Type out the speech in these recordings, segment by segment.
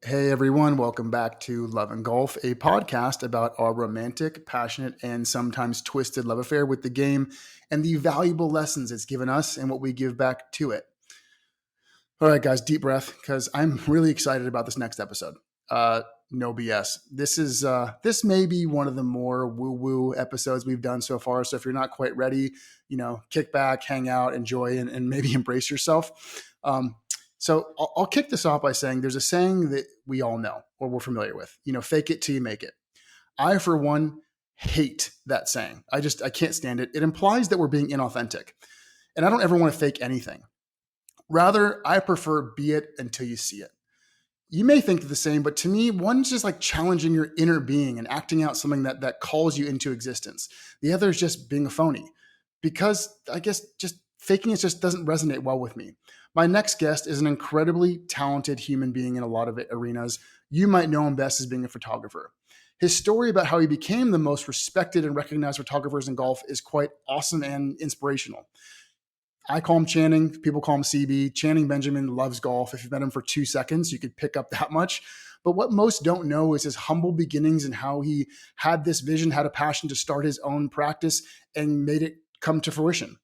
Hey everyone, welcome back to Love and Golf, a podcast about our romantic, passionate, and sometimes twisted love affair with the game and the valuable lessons it's given us and what we give back to it. All right, guys, deep breath because I'm really excited about this next episode. No BS. This may be one of the more woo-woo episodes we've done so far. So if you're not quite ready, kick back, hang out, enjoy, and maybe embrace yourself. So I'll kick this off by saying there's a saying that we all know or we're familiar with. Fake it till you make it. I, for one, hate that saying. I can't stand it. It implies that we're being inauthentic, and I don't ever want to fake anything. Rather, I prefer be it until you see it. You may think the same, but to me, one's just like challenging your inner being and acting out something that calls you into existence. The other is just being a phony, because I guess just faking it just doesn't resonate well with me. My next guest is an incredibly talented human being in a lot of arenas. You might know him best as being a photographer. His story about how he became the most respected and recognized photographers in golf is quite awesome and inspirational. I call him Channing. People call him CB. Channing Benjamin loves golf. If you've met him for 2 seconds, you could pick up that much. But what most don't know is his humble beginnings and how he had this vision, had a passion to start his own practice and made it come to fruition.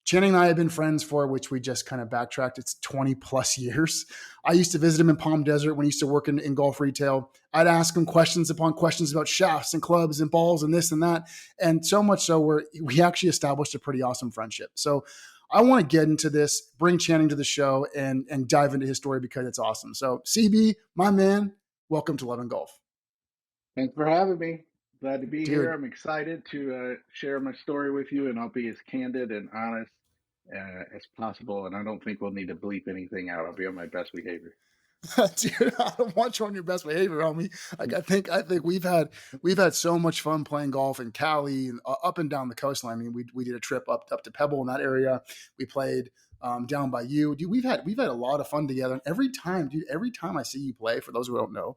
Channing and I have been friends for, which we just kind of backtracked, it's 20 plus years. I used to visit him in Palm Desert when he used to work in golf retail. I'd ask him questions upon questions about shafts and clubs and balls and this and that. And so much so where we actually established a pretty awesome friendship. So I want to get into this, bring Channing to the show, and dive into his story because it's awesome. So, CB, my man, welcome to Love and Golf. Thanks for having me. Glad to be here. Dude, I'm excited to share my story with you, and I'll be as candid and honest as possible. And I don't think we'll need to bleep anything out. I'll be on my best behavior. dude, I don't want you on your best behavior, homie. Like I think we've had so much fun playing golf in Cali and up and down the coastline. I mean, we did a trip up to Pebble in that area. We played down by you, dude. We've had a lot of fun together. And every time I see you play, for those who don't know,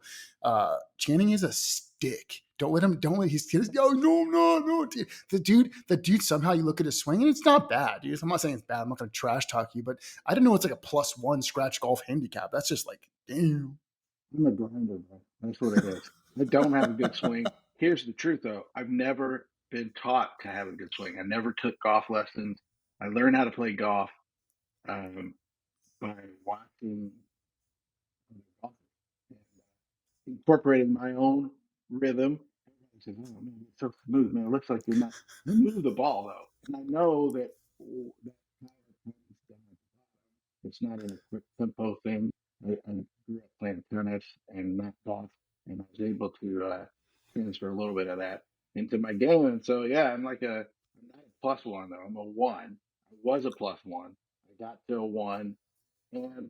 Channing is a stick. Don't let his kids go. No, no, no. Dude. The dude, somehow you look at his swing and it's not bad, dude. I'm not saying it's bad. I'm not going to trash talk you, but I didn't know it's like a +1 scratch golf handicap. That's just like, damn. I'm a grinder, bro. That's what it is. I don't have a good swing. Here's the truth, though. I've never been taught to have a good swing. I never took golf lessons. I learned how to play golf um, by watching golf and incorporating my own rhythm. Everybody says, "Oh man, it's so smooth, man. It looks like you're not." You move the ball though, and I know that that power comes down at the bottom. It's not in a quick tempo thing. I grew up playing tennis and not golf, and I was able to transfer a little bit of that into my game. And so, yeah, I'm not a +1 though. I'm a one. I was a +1. I got to a one, and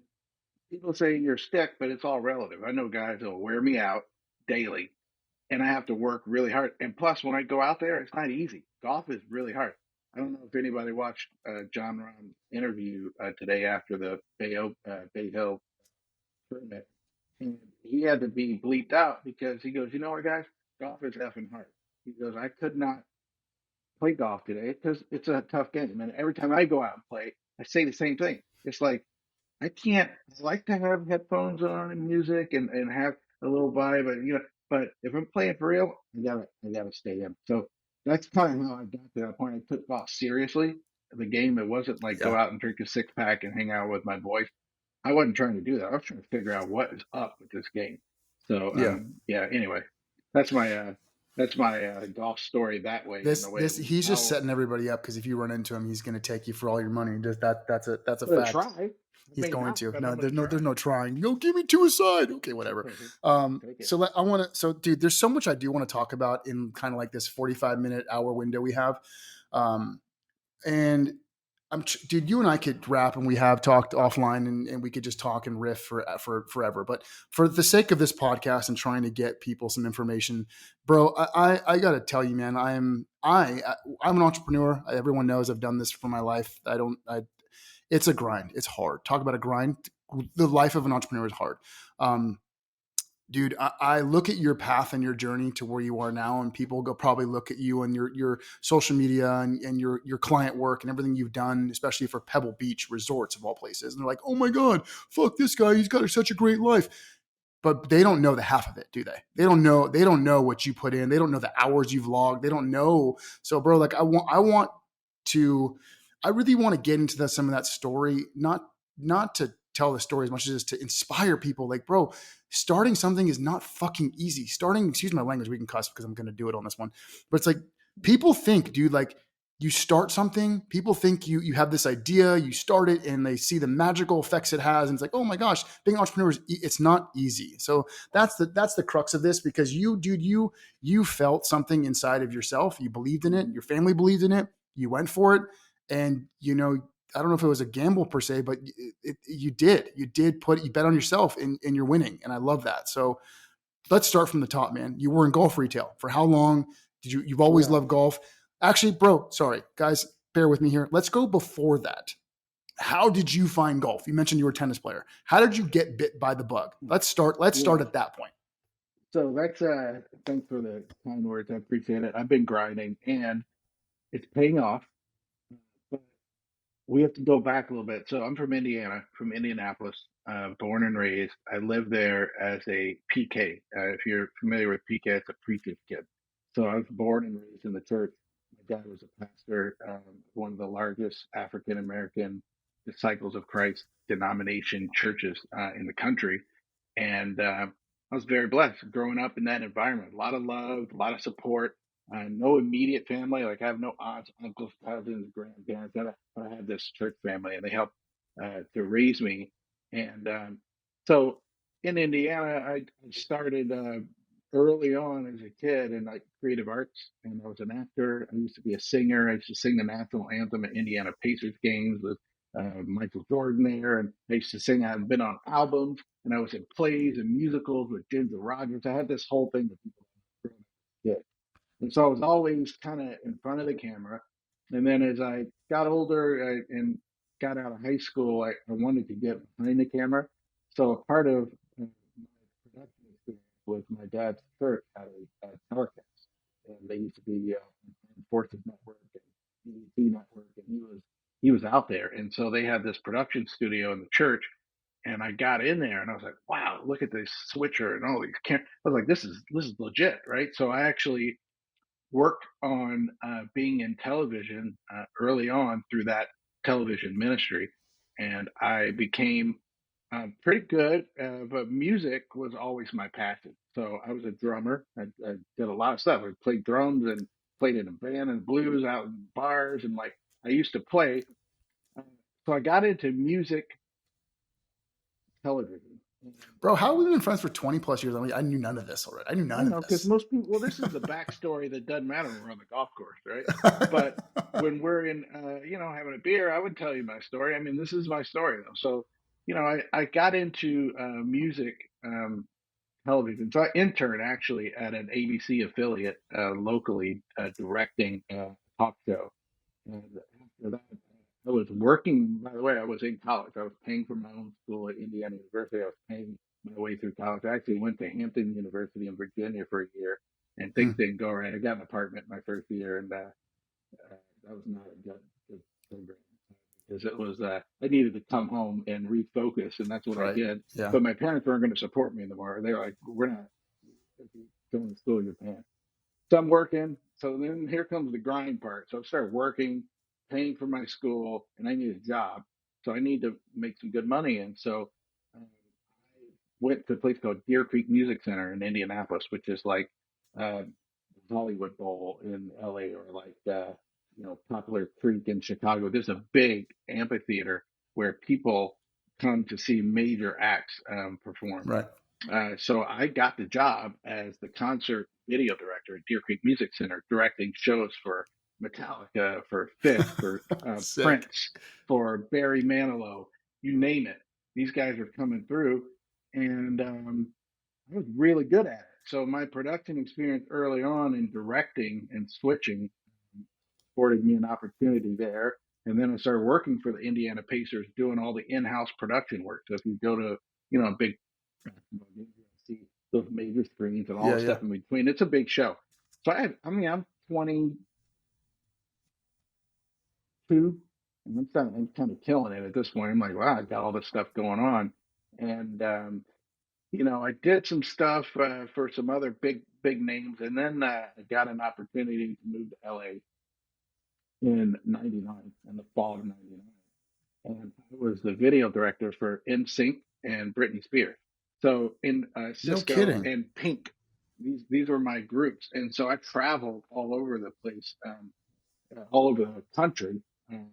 people say you're a stick, but it's all relative. I know guys that'll wear me out daily, and I have to work really hard. And plus, when I go out there, it's not easy. Golf is really hard. I don't know if anybody watched John Rahm's interview today after the Bay Hill tournament, and he had to be bleeped out because he goes, "You know what, guys? Golf is effing hard." He goes, "I could not play golf today because it's a tough game, and every time I go out and play, I say the same thing. It's like I can't. I like to have headphones on and music and have a little vibe, but if I'm playing for real, I gotta stay in. So that's kind of how I got to that point. I took golf seriously. The game. It wasn't like go Yeah. out and drink a 6 pack and hang out with my boys. I wasn't trying to do that. I was trying to figure out what is up with this game. So Yeah. yeah. Anyway, that's my uh, that's my golf story that way in the way. He's just How setting everybody up because if you run into him, he's going to take you for all your money. Just that's a I'm gonna fact. try. I He's may going not, to. but No, I'm gonna there's try. no trying. Go give me two aside. Okay, whatever. Take it. So I want to. So, dude, there's so much I do want to talk about in kind of like this 45-minute hour window we have. Um, and dude, you and I could rap, and we have talked offline, and we could just talk and riff for forever. But for the sake of this podcast and trying to get people some information, bro, I got to tell you, man, I'm an entrepreneur. Everyone knows I've done this for my life. It's a grind. It's hard. Talk about a grind. The life of an entrepreneur is hard. Um, Dude, I look at your path and your journey to where you are now, and people go probably look at you and your social media and your client work and everything you've done, especially for Pebble Beach resorts of all places. And they're like, oh my God, fuck this guy. He's got such a great life. but they don't know the half of it, do they? They don't know what you put in. They don't know the hours you've logged. They don't know. So, bro, like to I really want to get into some of that story, not to tell the story as much as to inspire people. Like, bro, starting something is not fucking easy. Starting, excuse my language, we can cuss because I'm going to do it on this one. But it's like people think, dude, like you start something, people think you have this idea, you start it, and they see the magical effects it has, and it's like, oh my gosh, being an entrepreneur it's not easy. So that's the crux of this, because you felt something inside of yourself, you believed in it, your family believed in it, you went for it, and I don't know if it was a gamble per se, but you bet on yourself, and you're winning, and I love that. So let's start from the top, man. You were in golf retail for how long? You've always Yeah. loved golf? Actually, bro, sorry, guys, bear with me here. Let's go before that. How did you find golf? You mentioned you were a tennis player. How did you get bit by the bug? Let's start Yeah. at that point. So that's thanks for the kind words. I appreciate it. I've been grinding and it's paying off. But we have to go back a little bit. So I'm from Indiana, from Indianapolis, born and raised. I lived there as a PK. If you're familiar with PK, it's a preacher's kid. So I was born and raised in the church. My dad was a pastor, one of the largest African American Disciples of Christ denomination churches in the country. And I was very blessed growing up in that environment. A lot of love, a lot of support. No immediate family. Like I have no aunts, uncles, cousins, grandparents. But I have this church family, and they helped to raise me. And so in Indiana, I started early on as a kid in like creative arts, and I was an actor. I used to be a singer. I used to sing the national anthem at Indiana Pacers games with Michael Jordan there, and I used to sing. I've been on albums, and I was in plays and musicals with Ginger Rogers. I had this whole thing that people did. And so I was always kind of in front of the camera. And then as I got older and got out of high school, I wanted to get behind the camera. So a part of my production experience was my dad's church had a telecast. And they used to be on Forces Network and BBC Network, and he was out there. And so they had this production studio in the church, and I got in there and I was like, wow, look at this switcher and all these I was like, this is legit, right? So I actually worked on being in television early on through that television ministry, and I became pretty good. But music was always my passion. So I was a drummer. I did a lot of stuff. I played drums and played in a band and blues out in bars, and like I used to play. Uh, so I got into music television. And, Bro, how have we uh, been friends for 20 plus years? I knew none of this already. I knew I none of know, because this. most people, well, this is the backstory that doesn't matter when we're on the golf course, right? But when we're in, having a beer, I would tell you my story. I mean, this is my story, though. So, I got into music television. So I interned actually at an ABC affiliate locally, directing a talk show. And after that, I was working. By the way, I was in college. I was paying for my own school at Indiana University. I was paying my way through college. I actually went to Hampton University in Virginia for a year, and things Hmm. didn't go right. I got an apartment my first year, and that was not a good program because it was. I needed to come home and refocus, and that's what I Right. did. Yeah. But my parents weren't going to support me anymore. They were like, "We're not going to school. You're paying." So I'm working. So then here comes the grind part. So I started working, paying for my school, and I need a job. So I need to make some good money. And so I went to a place called Deer Creek Music Center in Indianapolis, which is like uh, Hollywood Bowl in LA, or like Poplar Creek in Chicago. There's a big amphitheater where people come to see major acts perform. Right. So I got the job as the concert video director at Deer Creek Music Center, directing shows for Metallica, for Phish, for Sick. Prince, for Barry Manilow, you name it. These guys are coming through, and I was really good at it. So my production experience early on in directing and switching afforded me an opportunity there. And then I started working for the Indiana Pacers, doing all the in-house production work. So if you go to, a big see those major screens and all Yeah. the Yeah. stuff in between. It's a big show. So I'm 22, and I'm kind of killing it at this point. I'm like, wow, I got all this stuff going on, and I did some stuff for some other big names, and then I got an opportunity to move to LA in '99, in the fall of '99, and I was the video director for NSYNC and Britney Spears. So in No Cisco kidding. and Pink, these were my groups, and so I traveled all over the place. All over the country and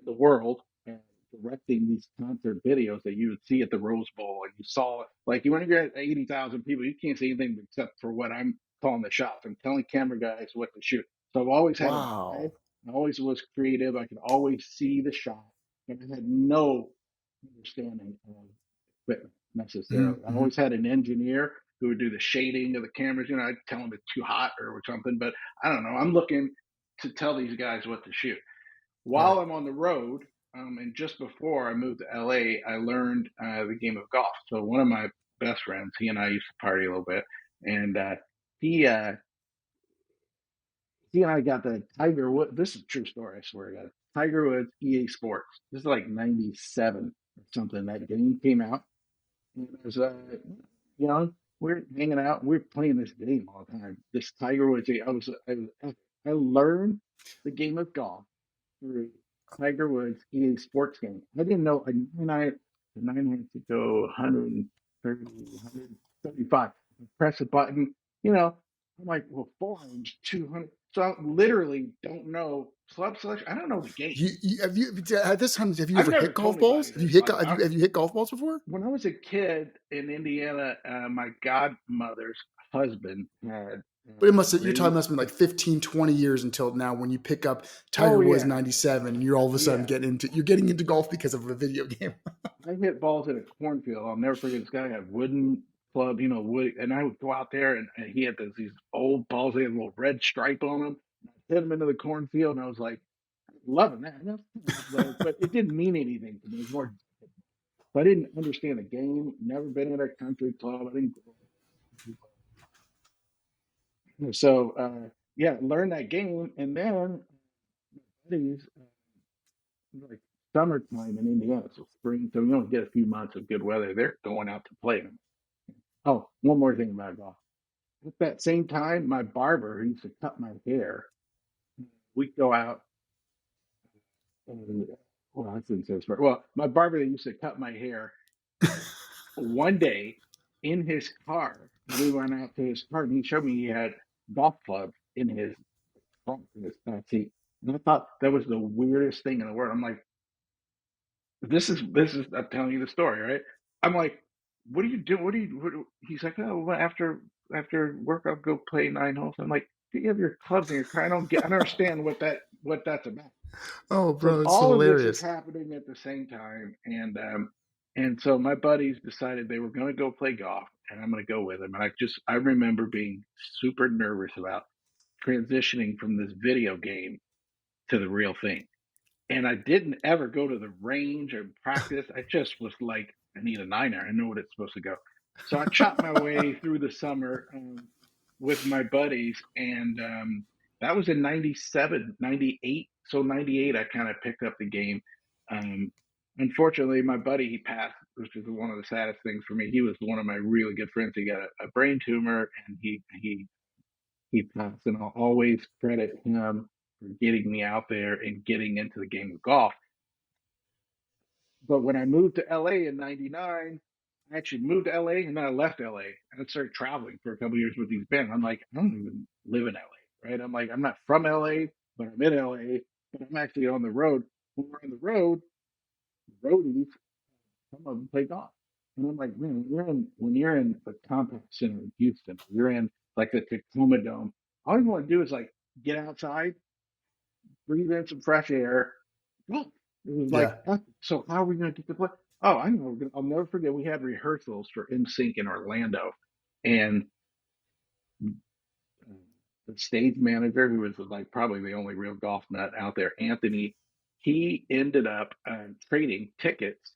the world and directing these concert videos that you would see at the Rose Bowl. And you saw it like you when you get 80,000 people, you can't see anything except for what I'm calling the shots. I'm telling camera guys what to shoot. So I've always had a vibe. Wow. I always was creative. I could always see the shot, but I had no understanding of equipment necessarily. I Mm-hmm. always had an engineer who would do the shading of the cameras. I'd tell them it's too hot or something, but I don't know. I'm looking to tell these guys what to shoot. While Right. I'm on the road, and just before I moved to LA, I learned the game of golf. So one of my best friends, he and I used to party a little bit, and he uh, he and I got the Tiger Woods. This is a true story, I swear to God. Tiger Woods EA Sports. This is like '97 or something. That game came out, and it was you know, we're hanging out, we're playing this game all the time. This Tiger Woods. I learned the game of golf through Tiger Woods EA Sports game. I didn't know a nine had to go 130, 175. Press a button, you know. I'm like, well, four irons, 200. So I literally don't know club selection. I don't know the game. Have you at this time? Have you I've ever never hit told golf balls? anybody Have you this. hit? Have you hit golf balls before? When I was a kid in Indiana, my godmother's husband had But it must your time raised. must have been like 15, 20 years until now when you pick up Tiger Oh Woods yeah, 97 and you're all of a sudden yeah. getting into golf because of a video game. I hit balls in a cornfield. I'll never forget this guy had wooden club, wood, and I would go out there and he had these old balls. They had a little red stripe on them. I hit them into the cornfield, and I was like loving that. And but it didn't mean anything to me. It was more. So I didn't understand the game. Never been in a country club. I didn't. So yeah, learned that game, and then buddies like summertime in Indiana, so spring. So you don't get a few months of good weather. They're going out to play them. Oh, one more thing about golf. At that same time, my barber who used to cut my hair, we'd go out and, well, I shouldn't say this, but well, my barber that used to cut my hair one day in his car, we went out to his car and he showed me he had golf clubs in his trunk, in his back seat. And I thought that was the weirdest thing in the world. I'm like, this is I'm telling you the story, right? I'm like, what do you do? He's like, oh, well, after work I'll go play 9 holes. I'm like, do you have your clubs in your car? I don't understand what that's about. Oh, So bro, it's all of this is hilarious. happening at the same time, and so my buddies decided they were going to go play golf, and I'm going to go with them. And I remember being super nervous about transitioning from this video game to the real thing. And I didn't ever go to the range or practice. I just was like, I need a niner. I know what it's supposed to go. So I chopped my way through the summer with my buddies. And that was in '97, '98. So '98, I kind of picked up the game. Um, Unfortunately, my buddy, he passed, which is one of the saddest things for me. He was one of my really good friends. He got a brain tumor and he passed. And I'll always credit him for getting me out there and getting into the game of golf. But when I moved to LA in '99, I actually moved to LA and then I left LA and I started traveling for a couple of years with these bands. I'm like, I don't even live in LA, right? I'm like, I'm not from LA, but I'm in LA, but I'm actually on the road. When we're on the road, roadies, some of them play golf. And I'm like, man, when you're in the Compact Center in Houston, you're in like the Tacoma Dome, all you want to do is like get outside, breathe in some fresh air. Well, it was like, Yeah. so how are we going to get to play? Oh, I know. I'll never forget. We had rehearsals for NSYNC in Orlando, and uh, the stage manager, who was like probably the only real golf nut out there, Anthony, he ended up trading tickets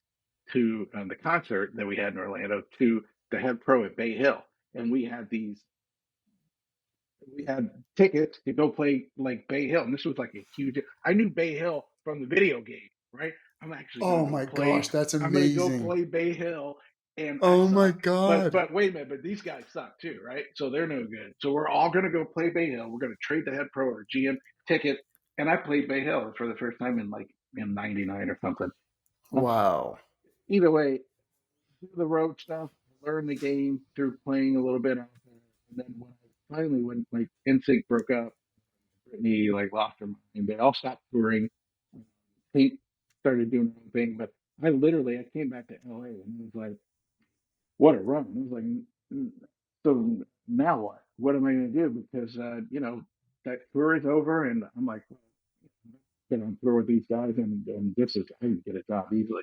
to the concert that we had in Orlando to the head pro at Bay Hill, and we had tickets to go play like Bay Hill, and this was like a huge. I knew Bay Hill from the video game, right? I'm actually going Oh to go my play. gosh, that's I'm going to go amazing. play Bay Hill, and I Oh my suck. God. But wait a minute, but these guys suck too, right? So they're no good. So we're all gonna go play Bay Hill. We're gonna trade the head pro or GM ticket. And I played Bay Hill for the first time in like in '99 or something. Uh, Wow. Either way, do the road stuff, learn the game through playing a little bit out there. And then when like NSYNC broke up, Brittany like lost her mind. They all stopped touring. Kate started doing her own thing, but I came back to LA and it was like, what a run. It was like, so now what? What am I going to do? Because, that tour is over and I'm like, well, been on tour with these guys and this is, I can get a job easily.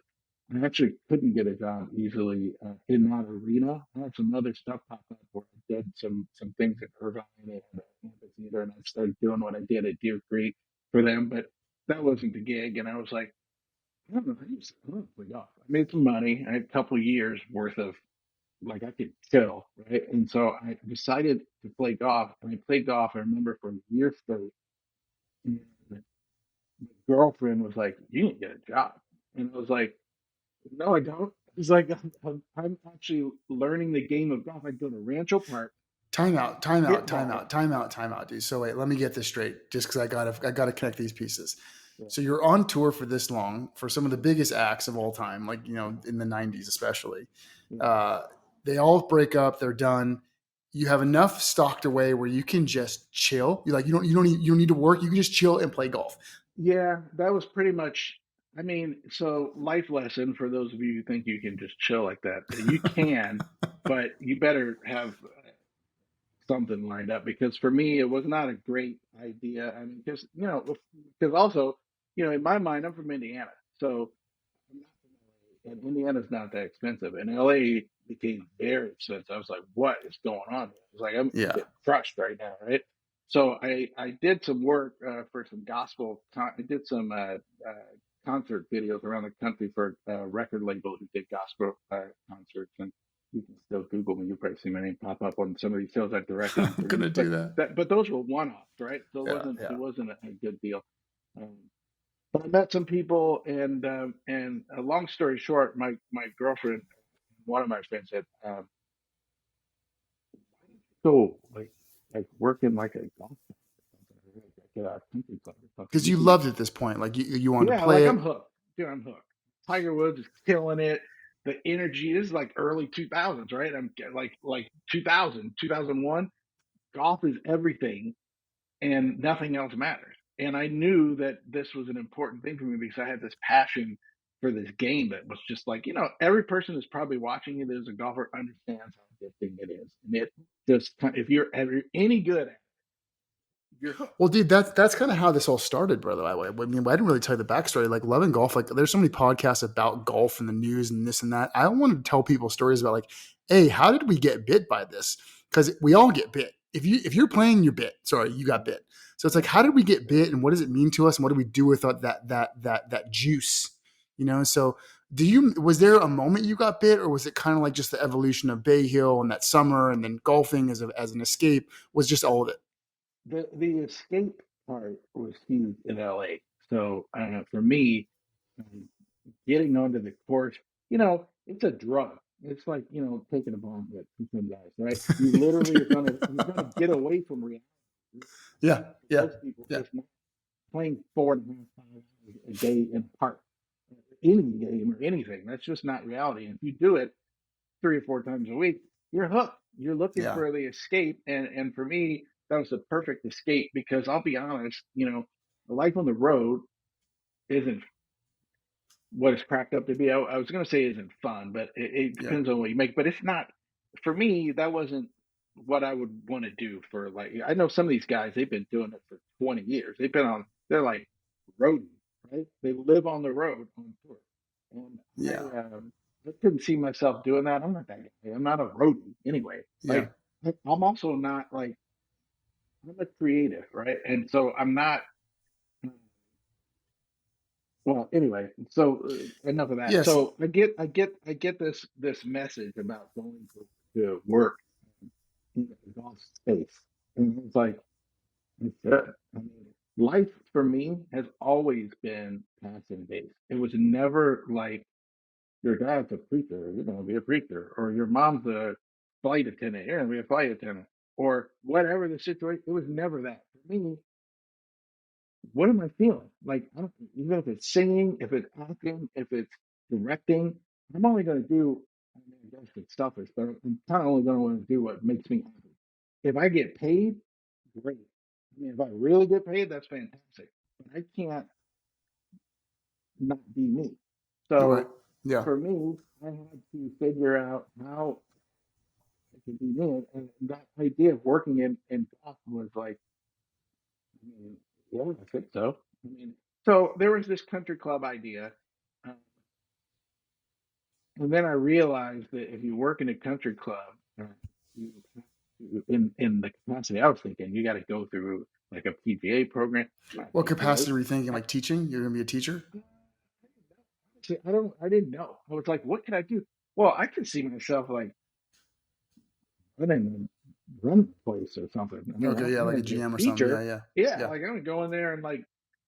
I actually couldn't get a job easily in that arena. I had some other stuff pop up where I did some things at Irvine and amphitheater, and I started doing what I did at Deer Creek for them, but that wasn't the gig. And I was like, I don't know, I don't play golf. I made some money. I had a couple years worth of like I could chill, right? And so I decided to play golf, and I played golf. I remember for years straight. And my girlfriend was like, "You need to get a job," and I was like, "No, I don't." It's like I'm actually learning the game of golf. I go to Rancho Park, Time out, time hit out, time balls. out, time out, time out, dude. So wait, let me get this straight, just because I gotta connect these pieces. Yeah, So you're on tour for this long for some of the biggest acts of all time, like in the '90s especially. yeah. Uh, they all break up, they're done. You have enough stocked away where you can just chill. You don't need to work. You can just chill and play golf. Yeah, that was pretty much. I mean, so life lesson for those of you who think you can just chill like that. You can, but you better have something lined up because for me it was not a great idea. I mean, because also, in my mind, I'm from Indiana, so I'm not from LA, and Indiana's not that expensive, and LA became very expensive. I was like, what is going on? I was like, I'm Yeah, getting crushed right now, right? So I did some work for some I did some concert videos around the country for a record label who did gospel concerts, and you can still Google me. You'll probably see my name pop up on some of these shows I've directed and I'm gonna produced. do that. But those were one-offs, right? So Yeah, it yeah. wasn't a good deal. Um, but I met some people, and a long story short, my girlfriend, one of my friends said, "So like working like a golf like a country club or something. Because You you can, loved it at this point. Like you wanted to yeah, play like I'm it. hooked, dude. I'm hooked. Tiger Woods is killing it. The energy is like early 2000s, right? I'm like 2000, 2001. Golf is everything, and nothing else matters. And I knew that this was an important thing for me because I had this passion for this game that was just like, every person that's probably watching it as a golfer understands how addicting it is. And it just, if you're any good at it, you're hooked. Well, dude, that's kind of how this all started, brother. I mean, I didn't really tell you the backstory. Like, loving golf, like, there's so many podcasts about golf and the news and this and that. I wanted to tell people stories about, like, hey, how did we get bit by this? Because we all get bit. If you're playing, you're bit. Sorry, you got bit. So it's like, how did we get bit, and what does it mean to us, and what do we do with that juice? So was there a moment you got bit, or was it kind of like just the evolution of Bay Hill and that summer, and then golfing as an escape was just all of it? The escape part was huge in LA. So for me, um, getting onto the course, it's a drug. It's like, taking a bomb hit from some guys, right? You literally you're gonna get away from reality. Yeah, For yeah, most people, yeah. it's not playing 4.5 5 hours a day in a park, any game or anything. That's just not reality. And if you do it 3 or 4 times a week, you're hooked. You're looking Yeah. for the escape. And for me, that was the perfect escape because I'll be honest, the life on the road isn't what it's cracked up to be. I was going to say isn't fun, but it Yeah. depends on what you make. But it's not for me. That wasn't what I would want to do for like. I know some of these guys. They've been doing it for 20 years. They've been on. They're like roadies, right? They live on the road on tour, and Yeah. I couldn't see myself doing that. I'm not that guy. I'm not a roadie anyway. Yeah. Like I'm also not like I'm a creative, right? And so I'm not. Well, anyway, so enough of that. Yes. So I get this message about going to work in the golf space, and it's like it's good. I mean, life for me has always been passion based. It was never like your dad's a preacher, you're gonna be a preacher, or your mom's a flight attendant, you're gonna be a flight attendant, or whatever the situation. It was never that for me. What am I feeling? Like, I don't, even if it's singing, if it's acting, if it's directing, I'm only going to do, I mean, I guess it's selfish, but I'm kind of only going to want to do what makes me happy. If I get paid, great. I mean, if I really get paid, that's fantastic. But I can't not be me. Right. So Yeah. for me, I had to figure out how I could be me. And that idea of working in golf was like, I mean, yeah, I think so. I mean, so there was this country club idea, uh, and then I realized that if you work in a country club, you have to, in the capacity I was thinking, you got to go through like a PGA program. I'm not What PGA. capacity were you thinking? I, Like teaching? You're going to be a teacher? I don't. I didn't know. I was like, what can I do? Well, I could see myself like running run the place or something. I mean, Okay. Yeah. I'm Like going a to be a GM or something. Yeah. teacher. Yeah. Yeah, Yeah. like I'm going to go in there and like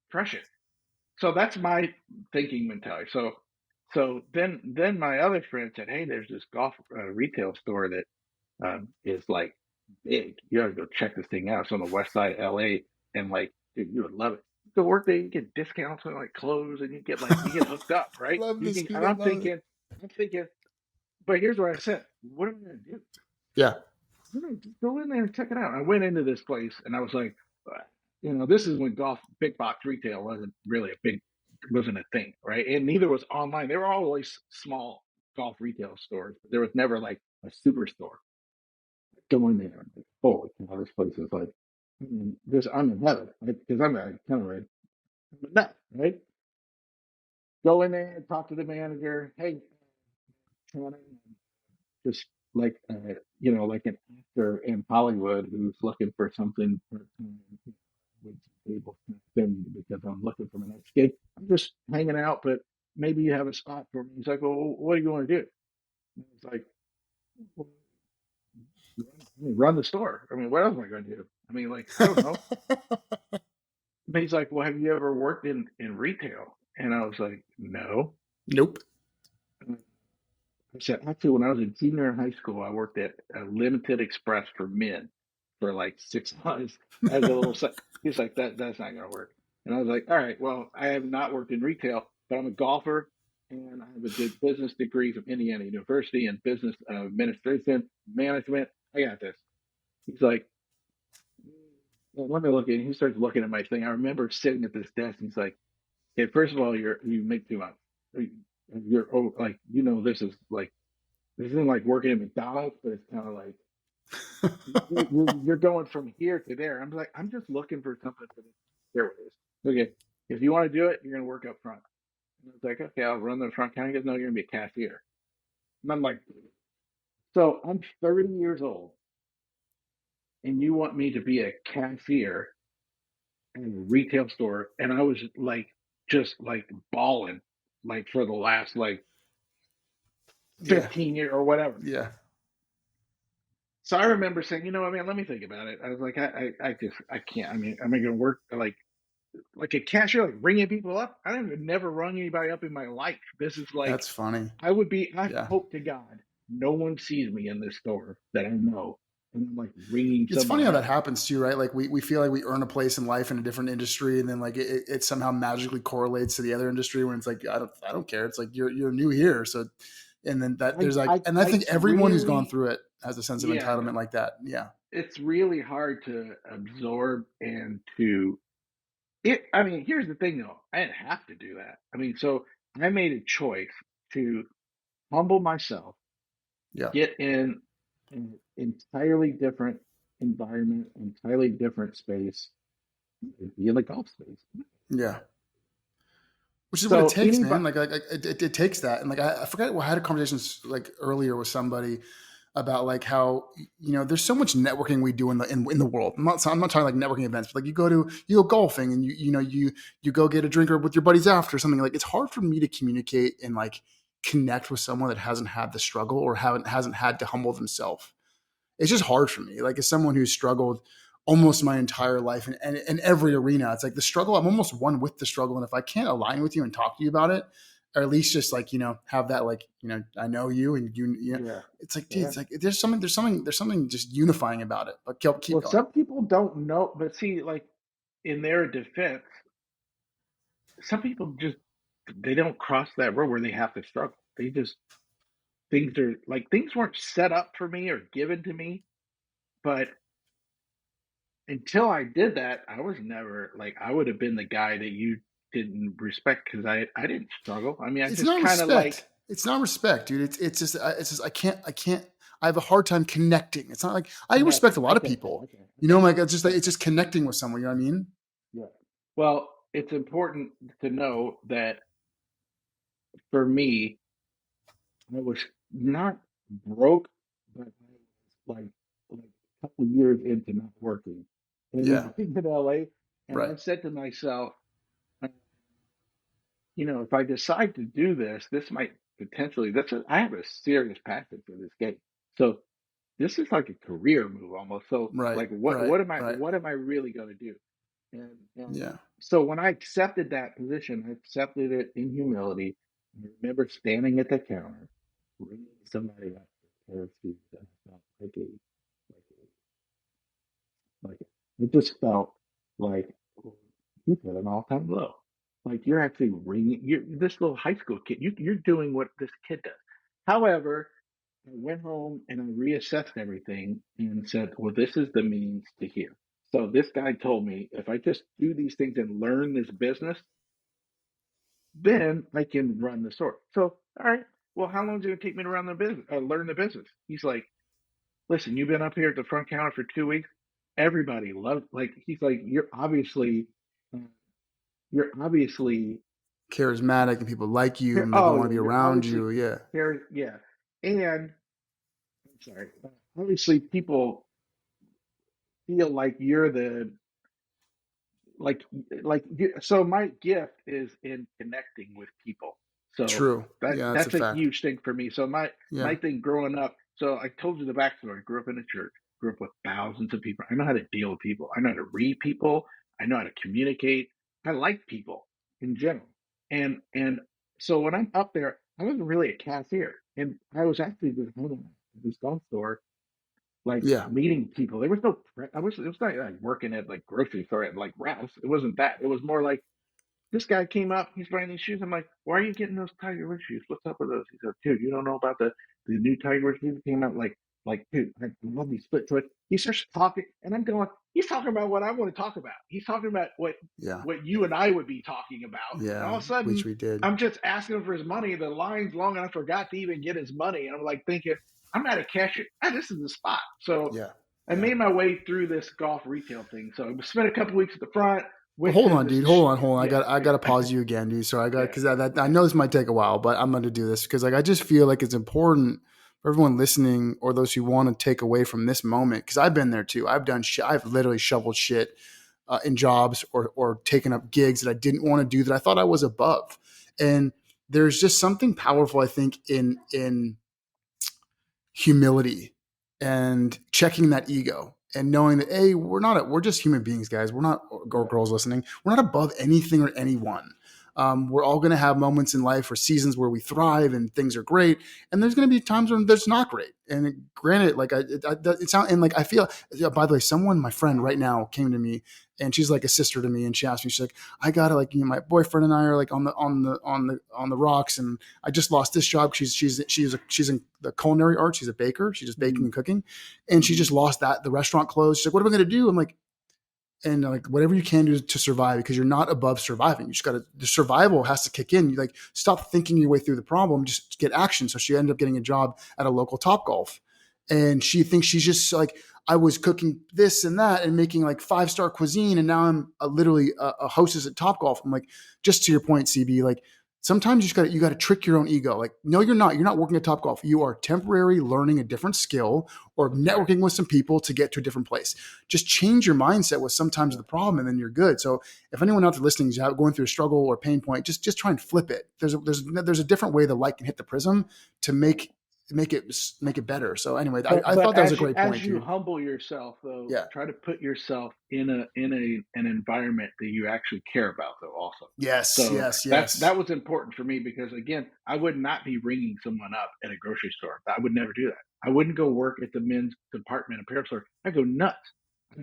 crush it. So that's my thinking mentality. So then my other friend said, "Hey, there's this golf retail store that is like big. You gotta go check this thing out. It's on the west side of LA, and like, dude, you would love it. You go work there, you get discounts on like clothes, and you get hooked up, right? Love You this, can. dude. And I love it. I'm thinking, but here's what I said: what am I gonna do? Yeah. Just go in there and check it out. I went into this place, and I was like, this is when golf big box retail wasn't a thing, right? And neither was online. They were always small golf retail stores. But there was never like a superstore. Go in there and like, holy cow, this place is like, I'm in heaven, right? Because I'm a kind of a nut, right? Go in there and talk to the manager. Hey, Shannon, just like like an actor in Hollywood who's looking for something part-time, with table kind of thing because I'm looking for my next gig. I'm just hanging out, but maybe you have a spot for me. He's like, well, what do you want to do? And it's like, well, run the store. I mean, what else am I going to do? I mean, like, I don't know. But he's like, well, have you ever worked in retail? And I was like, no. Nope. And I said, actually, when I was a junior in high school, I worked at a Limited Express for men for like 6 months as a little. He's like, that's not going to work. And I was like, all right, well, I have not worked in retail, but I'm a golfer and I have a business degree from Indiana University in business administration management. I got this. He's like, well, let me look at it. He starts looking at my thing. I remember sitting at this desk. And he's like, okay, first of all, you make too much. You're like this isn't like working at McDonald's, but it's kind of like you're going from here to there. I'm like, I'm just looking for something for the here it is. Okay, if you want to do it, you're gonna work up front. And I was like, okay, I'll run the front counter. He goes, no, you're gonna be a cashier. And I'm like, so I'm 30 years old, and you want me to be a cashier in a retail store? And I was like, just like bawling, like for the last like Yeah. 15 years or whatever. Yeah. So I remember saying, you know what, man, let me think about it. I was like, I can't. I mean, am I going to work like a cashier, like ringing people up? I have never rung anybody up in my life. This is like, That's funny. I Yeah. hope to God, no one sees me in this store that I know. And I'm like ringing It's funny how somebody that up. happens too, right? Like we feel like we earn a place in life in a different industry, and then like it somehow magically correlates to the other industry when it's like I don't care. It's like you're new here, so and then that there's like and I think It's everyone who's gone really, through it has a sense of yeah, entitlement like that. Yeah, it's really hard to absorb and to it. I mean, here's the thing though, I didn't have to do that. I mean, so I made a choice to humble myself, yeah, get in an entirely different environment, entirely different space, be in the golf space. yeah. Which is what it So takes, man. anybody, Like it takes that, and like I forget. I had a conversation like earlier with somebody about like how there's so much networking we do in the world. I'm not talking like networking events, but like you go golfing and you go get a drink with your buddies after something. Like it's hard for me to communicate and like connect with someone that hasn't had the struggle or hasn't had to humble themselves. It's just hard for me. Like as someone who's struggled almost my entire life in every arena, it's like the struggle. I'm almost one with the struggle, and if I can't align with you and talk to you about it, or at least just like, have that, like, I know you, and Yeah. it's like, dude, Yeah. it's like there's something just unifying about it. But keep Well, going. some people don't know, but see, like in their defense, some people just they don't cross that road where they have to struggle. They just things are like things weren't set up for me or given to me, but until I did that, I was never like I would have been the guy that you didn't respect because I didn't struggle. I mean, I It's just not kind of like respect. It's not respect, dude. It's just I can't. I have a hard time connecting. It's not like I respect a lot of people. okay, Like it's just like okay, it's just connecting with someone. You know what I mean? yeah. Well, it's important to know that for me, I was not broke, but I was like a couple years into not working and Yeah. living in LA, and Right. I said to myself, uh, if I decide to do this, this might potentially. I have a serious passion for this game, so this is like a career move almost. So Right. like, Right. Right. what am I really going to do? And Yeah. so when I accepted that position, I accepted it in humility. I remember standing at the counter, ringing somebody up for a pair of shoes that I felt like it just felt like you hit an all-time low. Like you're actually ringing. You're this little high school kid. You're doing what this kid does. However, I went home and I reassessed everything and said, well, this is the means to here. So this guy told me if I just do these things and learn this business, then I can run the store. So, all right, well, how long is it going to take me to run the business, learn the business? He's like, listen, you've been up here at the front counter for 2 weeks. Everybody loves, like, he's like, uh, you're obviously, Charismatic, and people like you, and like oh want to yeah, be you're around obviously you. Yeah. here, yeah. And I'm sorry, obviously people feel like you're the like so my gift is in connecting with people, so True. Yeah, that's a that's a fact. huge thing for me. So my Yeah. thing growing up, so I told you the backstory. I grew up in a church, grew up with thousands of people. I know how to deal with people, I know how to read people, I know how to communicate. I like people in general, and so when I'm up there, I wasn't really a cashier, and I was actually the owner of this golf store, like Yeah. meeting people. There was no, I was, it was not like working at like grocery store at like Ralph's. It wasn't that. It was more like this guy came up, he's buying these shoes. I'm like, why are you getting those Tiger Woods shoes? What's up with those? He said, dude, you don't know about the new Tiger Woods shoes that came out? Like, dude, I love these split foot. He starts talking, and I'm going, he's talking about what I want to talk about. He's talking about Yeah. what you and I would be talking about. And Yeah. all of a Which sudden, we did. I'm just asking him for his money. The line's long, and I forgot to even get his money. And I'm like thinking, I'm not a cashier. Ah, this is the spot. So Yeah. I Yeah. made my way through this golf retail thing. So I spent a couple weeks at the front. But Went hold to on, this. dude. Hold on. I Yeah, got I got yeah, to pause you again, dude. So I got yeah, because I yeah, know this might take a while, but I'm going to do this because like I just feel like it's important for everyone listening or those who want to take away from this moment, because I've been there too. I've done shit. I've literally shoveled shit in jobs or taken up gigs that I didn't want to do that I thought I was above. And there's just something powerful, I think, in humility and checking that ego and knowing that, hey, we're just human beings, guys. We're not, or yeah, girls listening, we're not above anything or anyone. We're all going to have moments in life or seasons where we thrive and things are great, and there's going to be times when there's not great. And granted, like it sounds, and like I feel. By the way, someone, my friend, right now came to me, and she's like a sister to me, and she asked me, she's like, I gotta, like, my boyfriend and I are like on the rocks, and I just lost this job. She's in the culinary arts. She's a baker. She's just baking mm-hmm, and cooking, and she mm-hmm, just lost that. The restaurant closed. She's like, "What am I going to do?" I'm like, and like, whatever you can do to survive, because you're not above surviving. You just got to, the survival has to kick in. You like stop thinking your way through the problem, just get action. So she ended up getting a job at a local Top Golf, and she thinks she's just like, I was cooking this and that and making like 5-star cuisine, and now I'm literally a hostess at Top Golf. I'm like, just to your point, CB, like sometimes you got to trick your own ego. Like, no, you're not working at Top Golf. You are temporarily learning a different skill or right, networking with some people to get to a different place. Just change your mindset with sometimes yeah, the problem, and then you're good. So if anyone out there listening is going through a struggle or pain point, just try and flip it. There's a different way the light can hit the prism to yeah, make make it better. So anyway, I But thought that was a as you great point, dude. humble yourself, though, Yeah. try to put yourself in an environment that you actually care about, though. Also, Yes, so yes, yes. that was important for me because again, I would not be ringing someone up at a grocery store. I would never do that. I wouldn't go work at the men's department apparel store. I go nuts.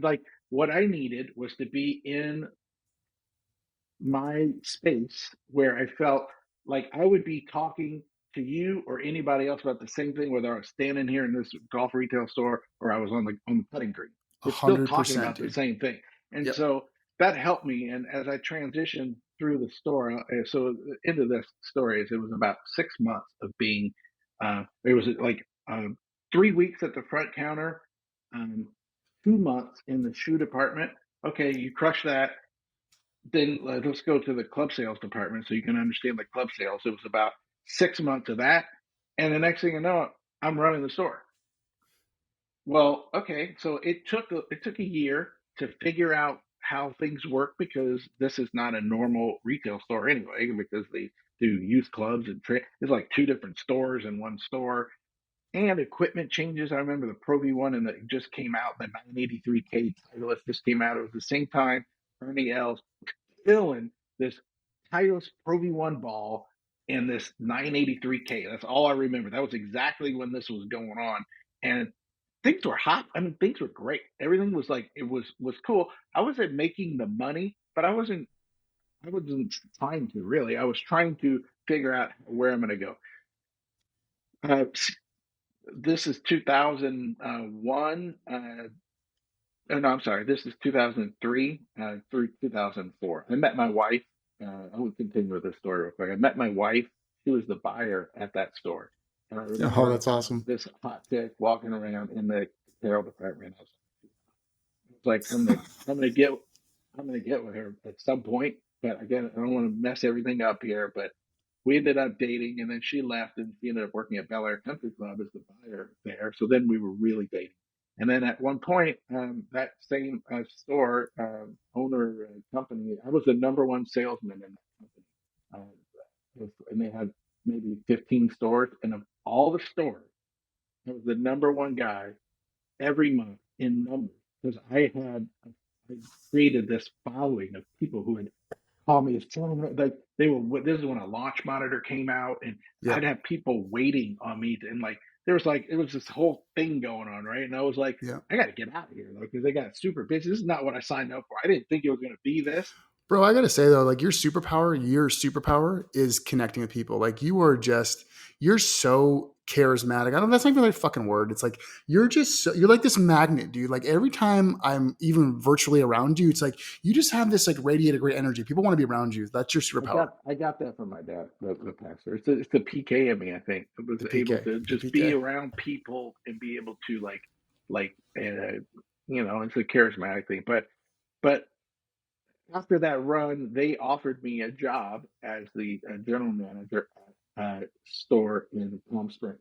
Like what I needed was to be in my space where I felt like I would be talking to you or anybody else about the same thing, whether I was standing here in this golf retail store or I was on the putting green. A We're still hundred talking percent, about the dude. same thing, and Yep. so that helped me. And as I transitioned through the store, so into this story is it was about 6 months of being. It was like 3 weeks at the front counter, um, 2 months in the shoe department. Okay, you crush that, then let's go to the club sales department so you can understand the club sales. It was about 6 months of that, and the next thing you know, I'm running the store. Well, okay, so it took a year to figure out how things work because this is not a normal retail store anyway. Because they do youth clubs and it's like two different stores in one store, and equipment changes. I remember the Pro V1 and that just came out. The 983K Titleist just came out. It was the same time Ernie Els filling this Titleist Pro V1 ball and this 983K. That's all I remember. That was exactly when this was going on, and things were hot. I mean, things were great. Everything was like it was cool. I wasn't making the money, but I wasn't trying to really. I was trying to figure out where I'm going to go. Uh, this is 2001. Oh, no, I'm sorry. This is 2003 through 2004. I met my wife. I will continue with this story real quick. I met my wife. She was the buyer at that store. And I Oh, remember that's awesome. this hot chick walking around in the apparel department. I was like, I'm gonna get with her at some point. But again, I don't want to mess everything up here. But we ended up dating, and then she left, and she ended up working at Bel Air Country Club as the buyer there. So then we were really dating. And then at one point, that same store owner company, I was the number one salesman in that company, and they had maybe 15 stores, and of all the stores, I was the number one guy every month in numbers because I created this following of people who had call me as children. Like they were. This is when a launch monitor came out, and I'd Yep. have people waiting on me, and like there was like it was this whole thing going on, right? And I was like, Yep. I got to get out of here though because they got super busy. This is not what I signed up for. I didn't think it was going to be this. Bro, I gotta say though, like your superpower is connecting with people. Like you're so charismatic. I don't. That's not even a fucking word. It's like you're like this magnet, dude. Like every time I'm even virtually around you, it's like you just have this like radiated great energy. People want to be around you. That's your superpower. I got that from my dad, the pastor. It's the PK of me. I think I was The able PK. to The just be PK. around people and be able to like it's a charismatic thing. But after that run, they offered me a job as the general manager at a store in Palm Springs.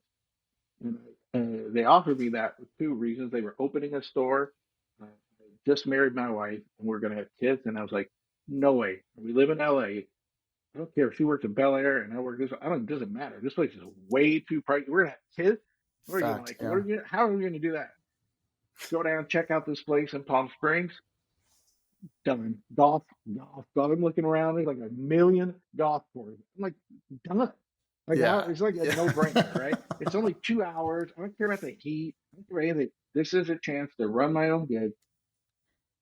And they offered me that for two reasons. They were opening a store. I just married my wife, and we're going to have kids. And I was like, no way. We live in LA. I don't care if she works at Bel Air and I work this. I don't. It doesn't matter. This place is way too pricey. We're gonna have kids. What are you gonna Fact. like? What Yeah. are you? How are we gonna do that? Go down, check out this place in Palm Springs. Done. Golf, golf, golf. I'm looking around. There's like a million golf courses. I'm like, done. Like, how? Yeah. It's like a Yeah. no-brainer, right? It's only 2 hours. I don't care about the heat. I don't care about anything. This is a chance to run my own gig.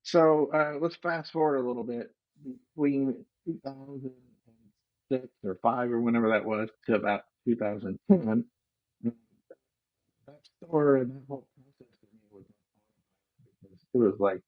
So let's fast forward a little bit between 2006 or five or whenever that was to about 2010. That store and that whole process for me was because it was like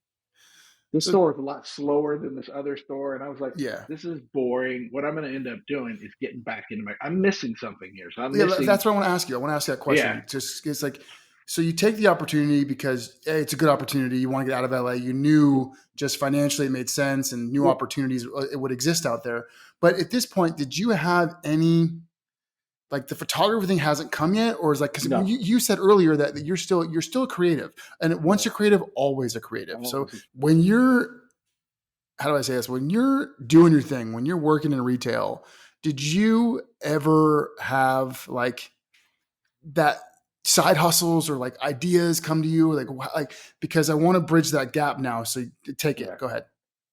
this So store is a lot slower than this other store. And I was like, yeah. this is boring. What I'm going to end up doing is getting back into I'm missing something here. So I'm Yeah, missing, that's what I want to ask you. I want to ask that yeah, question. Just it's like, so you take the opportunity because hey, it's a good opportunity. You want to get out of LA. You knew just financially it made sense and new well, opportunities it would exist out there. But at this point, did you have any like the photography thing hasn't come yet, or is like because no, you said earlier that you're still a creative, and once no, you're creative, always a creative. So always a when you're how do I say this? When you're doing your thing, when you're working in retail, did you ever have like that? side hustles or like ideas come to you? Like because I want to bridge that gap now. So take it. Yeah. Go ahead.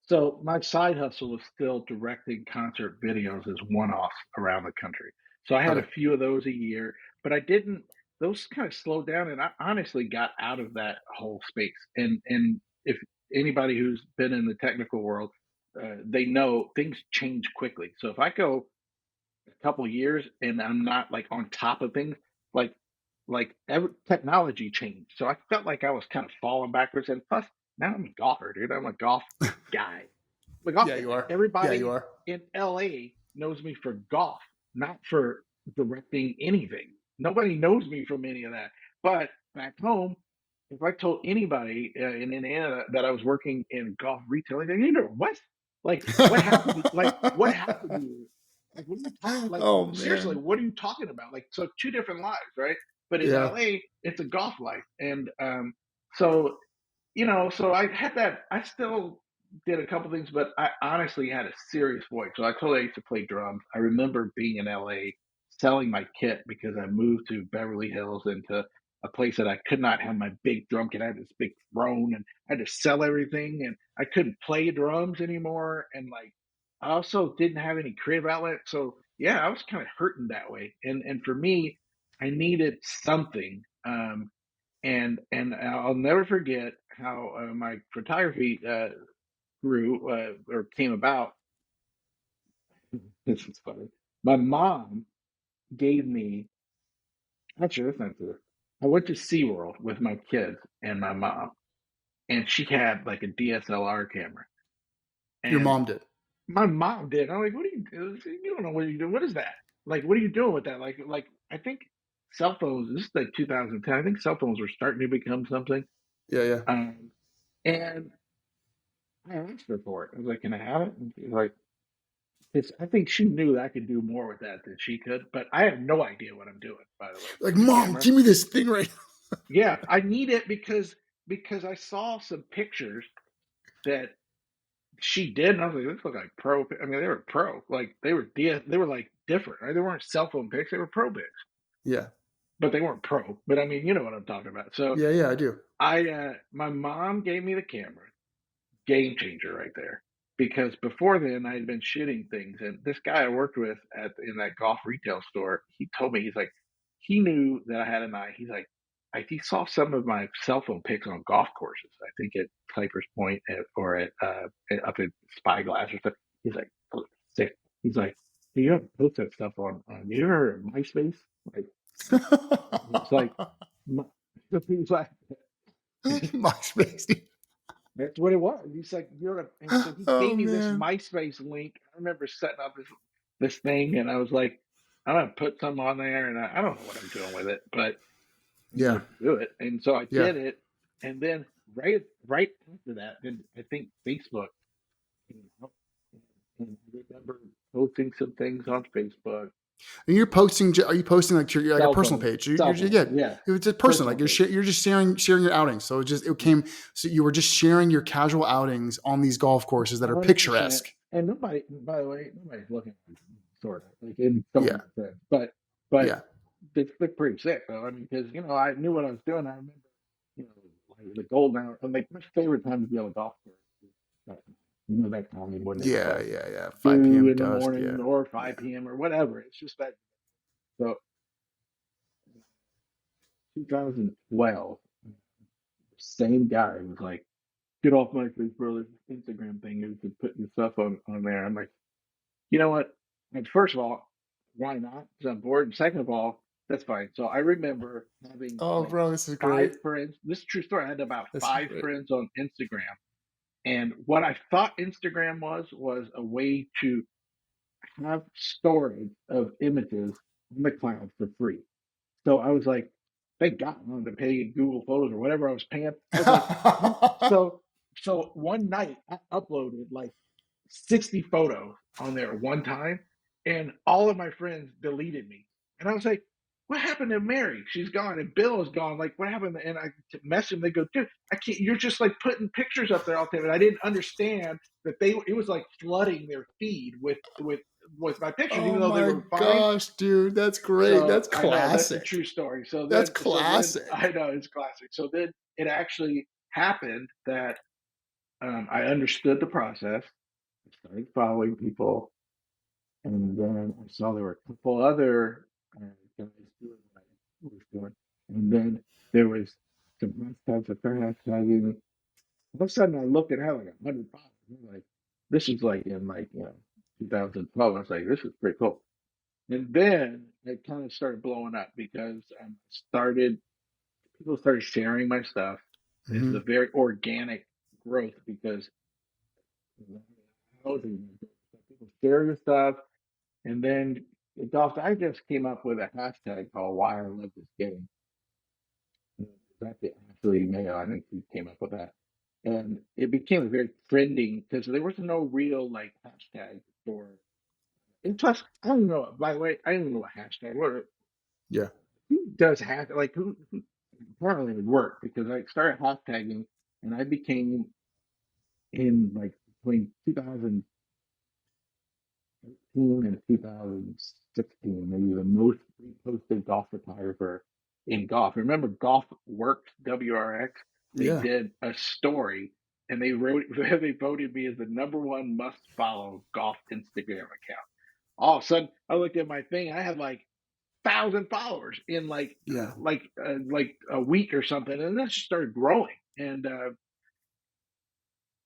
So my side hustle is still directing concert videos as one-offs around the country. So I had a Okay. few of those a year, but I didn't. Those kind of slowed down, and I honestly got out of that whole space. And if anybody who's been in the technical world, they know things change quickly. So if I go a couple years and I'm not like on top of things, like technology changed. So I felt like I was kind of falling backwards. And plus, now I'm a golfer, dude. I'm a golf guy. I'm a golf Yeah, guy. you are. Yeah, you Everybody are. in LA knows me for golf, not for directing anything. Nobody knows me from any of that. But back home, if I told anybody in Indiana that I was working in golf retailing, they, you know, what? Like, what happened? Like, what happened to you? Like, what are you talking? Like, Oh seriously, man. what are you talking about? Like, so two different lives, right? But in Yeah. LA, it's a golf life, and so so I had that. I still did a couple things, but I honestly had a serious void. So I told you I used to play drums. I remember being in LA selling my kit because I moved to Beverly Hills into a place that I could not have my big drum kit. I had this big throne and I had to sell everything and I couldn't play drums anymore. And like, I also didn't have any creative outlet. So yeah, I was kind of hurting that way. And for me, I needed something. And I'll never forget how my photography grew or came about. This is funny. My mom gave me, actually, that's not true. I went to SeaWorld with my kids and my mom, and she had like a DSLR camera. Your And mom did. my mom did. I'm like, what are you doing? You don't know what you do. What is that? Like, what are you doing with that? Like I think cell phones, this is like 2010. I think cell phones were starting to become something. Yeah, yeah. Um, and I asked her for it. I was like, "Can I have it?" And she's like, I think she knew that I could do more with that than she could, but I have no idea what I'm doing, by the way, Like, with the mom, camera. give me this thing right. Yeah, I need it because I saw some pictures that she did, and I was like, "This look like pro." I mean, they were pro, like they were like different, right? They weren't cell phone pics; they were pro pics, Yeah. but they weren't pro. But I mean, you know what I'm talking about. So Yeah, yeah, I do. my mom gave me the camera. Game changer right there. Because before then, I had been shooting things, and this guy I worked with at in that golf retail store, he told me he's like, he knew that I had an eye. He's like, he saw some of my cell phone pics on golf courses. I think at Cypress Point or up at Spyglass or stuff. He's like, oh, sick. He's like, "Hey, you have to post that stuff on you ever heard of MySpace?" Like, it's like, my, he's like, MySpace. Dude. that's what it was. He's like, and so he Oh gave me this man. MySpace link. I remember setting up this thing, and I was like, I'm gonna put some on there, and I don't know what I'm doing with it, but I'm Yeah. gonna do it. And so I Yeah. did it, and then right after that, then I think Facebook came out, and I remember posting some things on Facebook. And you're posting. Are you posting like to like a Cell personal phone, page? cell phone, Yeah. yeah, It's a person. personal Like page. you're just sharing your outings. So it came. So you were just sharing your casual outings on these golf courses that are 100%. picturesque. And nobody, by the way, nobody's looking at me, sort of like in some of Yeah. my friends, but Yeah. they look pretty sick though. I mean, because I knew what I was doing. I remember, like the golden hour. And like my favorite time to be on a golf course. Is, that time when it's Yeah. like Yeah. Yeah. 5 p.m. dusk. two in the morning Yeah. or Yeah. 5 p.m. or whatever. It's just that. So 2012, same guy was like, "Get off my face, brother." Instagram thing is to put your stuff on there. I'm like, you know what? And first of all, why not? Because I'm bored. And second of all, that's fine. So I remember having Oh, like bro, this is five great. friends. This is a true story. I had about This is five great. friends on Instagram. And what I thought Instagram was a way to have storage of images in the cloud for free. So I was like, thank God I wanted to pay Google Photos or whatever I was paying. I was like, so one night I uploaded like 60 photos on there at one time, and all of my friends deleted me. And I was like, what happened to Mary? She's gone, and Bill is gone. Like, what happened? And I messaged them. They go, dude, I can't. You're just like putting pictures up there all the time. And I didn't understand that it was like flooding their feed with with my pictures, Oh even though they my were fine. gosh, dude, that's great. So That's I know that's a classic. true story. That's So then classic. I know it's classic. So then it actually happened that I understood the process. I started following people, and then I saw there were a couple other guys doing what I was doing, and then there was some hashtags that they're hashtagging. All of a sudden, I looked and I had like 100 followers. I'm like, this is like in 2012. I was like, this is pretty cool. And then it kind of started blowing up because started people started sharing my stuff. It was a Hmm. very organic growth because people share your stuff, and then Golf Digest came up with a hashtag called "Why I Love This Game." That's actually Mayo. I think he came up with that, and it became a very trending because there was no real like hashtag for. And plus, I don't know. By the way, I don't know what hashtag. Yeah. Who does hashtag? Like who apparently it would work because I started hashtagging and I became in like between 2013 and 2016, maybe the most reposted golf photographer in golf. Remember Golf Works WRX? They Yeah. did a story and they wrote they voted me as the number one must follow golf Instagram account. All of a sudden, I looked at my thing. I had like 1,000 followers in Yeah. like a week or something, and that just started growing. And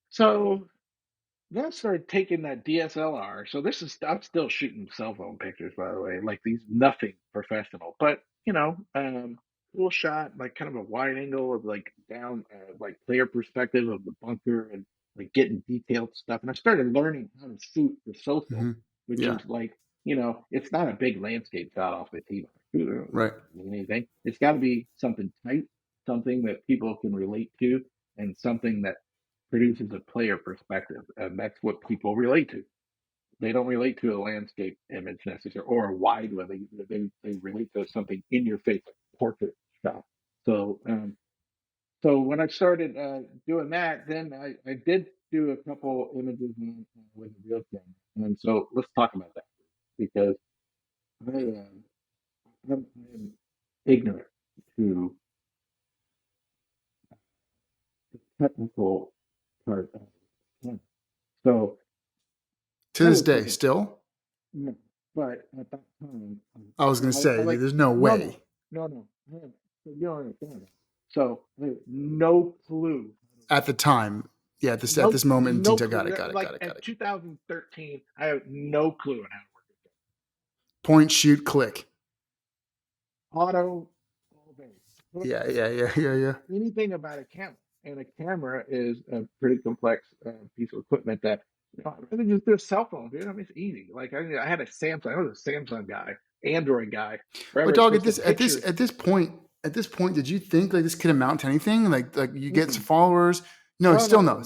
so then I started taking that DSLR. So this is I'm still shooting cell phone pictures, by the way, like these nothing professional, but cool shot, like kind of a wide angle of like down, like player perspective of the bunker and like getting detailed stuff. And I started learning how to shoot for social, Hmm. which Yeah. is like it's not a big landscape shot off the tee box. Right. Anything. It's got to be something tight, something that people can relate to, and something that produces a player perspective, and that's what people relate to. They don't relate to a landscape image necessarily or a wide one. They relate to something in your face, like portrait shot. So so when I started doing that, then I did do a couple images with a real camera, and so let's talk about that because I'm ignorant to the technical part of it. So To I this was day, taking still, no, but at that time, I was gonna I say, like there's no no, no, way no, no. So you don't understand that. So I have no clue. at the time. Yeah, at No, this moment in no time, got clue. it, got it, Like got it, got at it. 2013, I have no clue on how to work it. Point, shoot, click. Auto, all day. I don't Yeah, know yeah, yeah, yeah, yeah. anything about a camera, and a camera is a pretty complex piece of equipment that I rather just do a cell phone, dude. I mean, it's easy. Like I had a Samsung. I was a Samsung guy, Android guy. But Forever, it's dog, just a picture. at this point, did you think like this could amount to anything? Like you get some Mm-mm. followers? No, No, no, still no, no. no.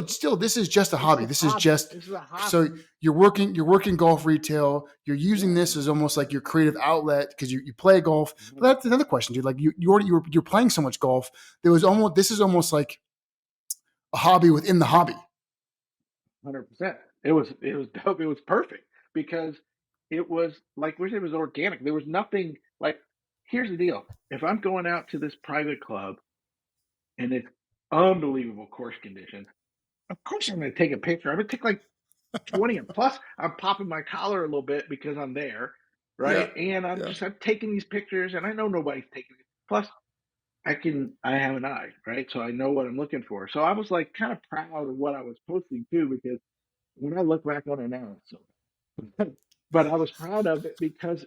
Still, this is just a It's hobby. a This is hobby. just This is a so hobby. you're working golf retail. You're using Yeah. this as almost like your creative outlet because you play golf. But Mhm. that's another question, dude. Like you're playing so much golf. There was almost this is almost like a hobby within the hobby. 100%. It was dope. It was perfect because it was like we said, it was organic. There was nothing like. Here's the deal: if I'm going out to this private club and it's unbelievable course conditions, of course I'm going to take a picture. I'm going to take like 20, and plus I'm popping my collar a little bit because I'm there, Yeah, right? And yeah. I'm taking these pictures, and I know nobody's taking it. Plus, I have an eye, right? So I know what I'm looking for. So I was like kind of proud of what I was posting too, because when I look back on it now, it's so bad. But I was proud of it because,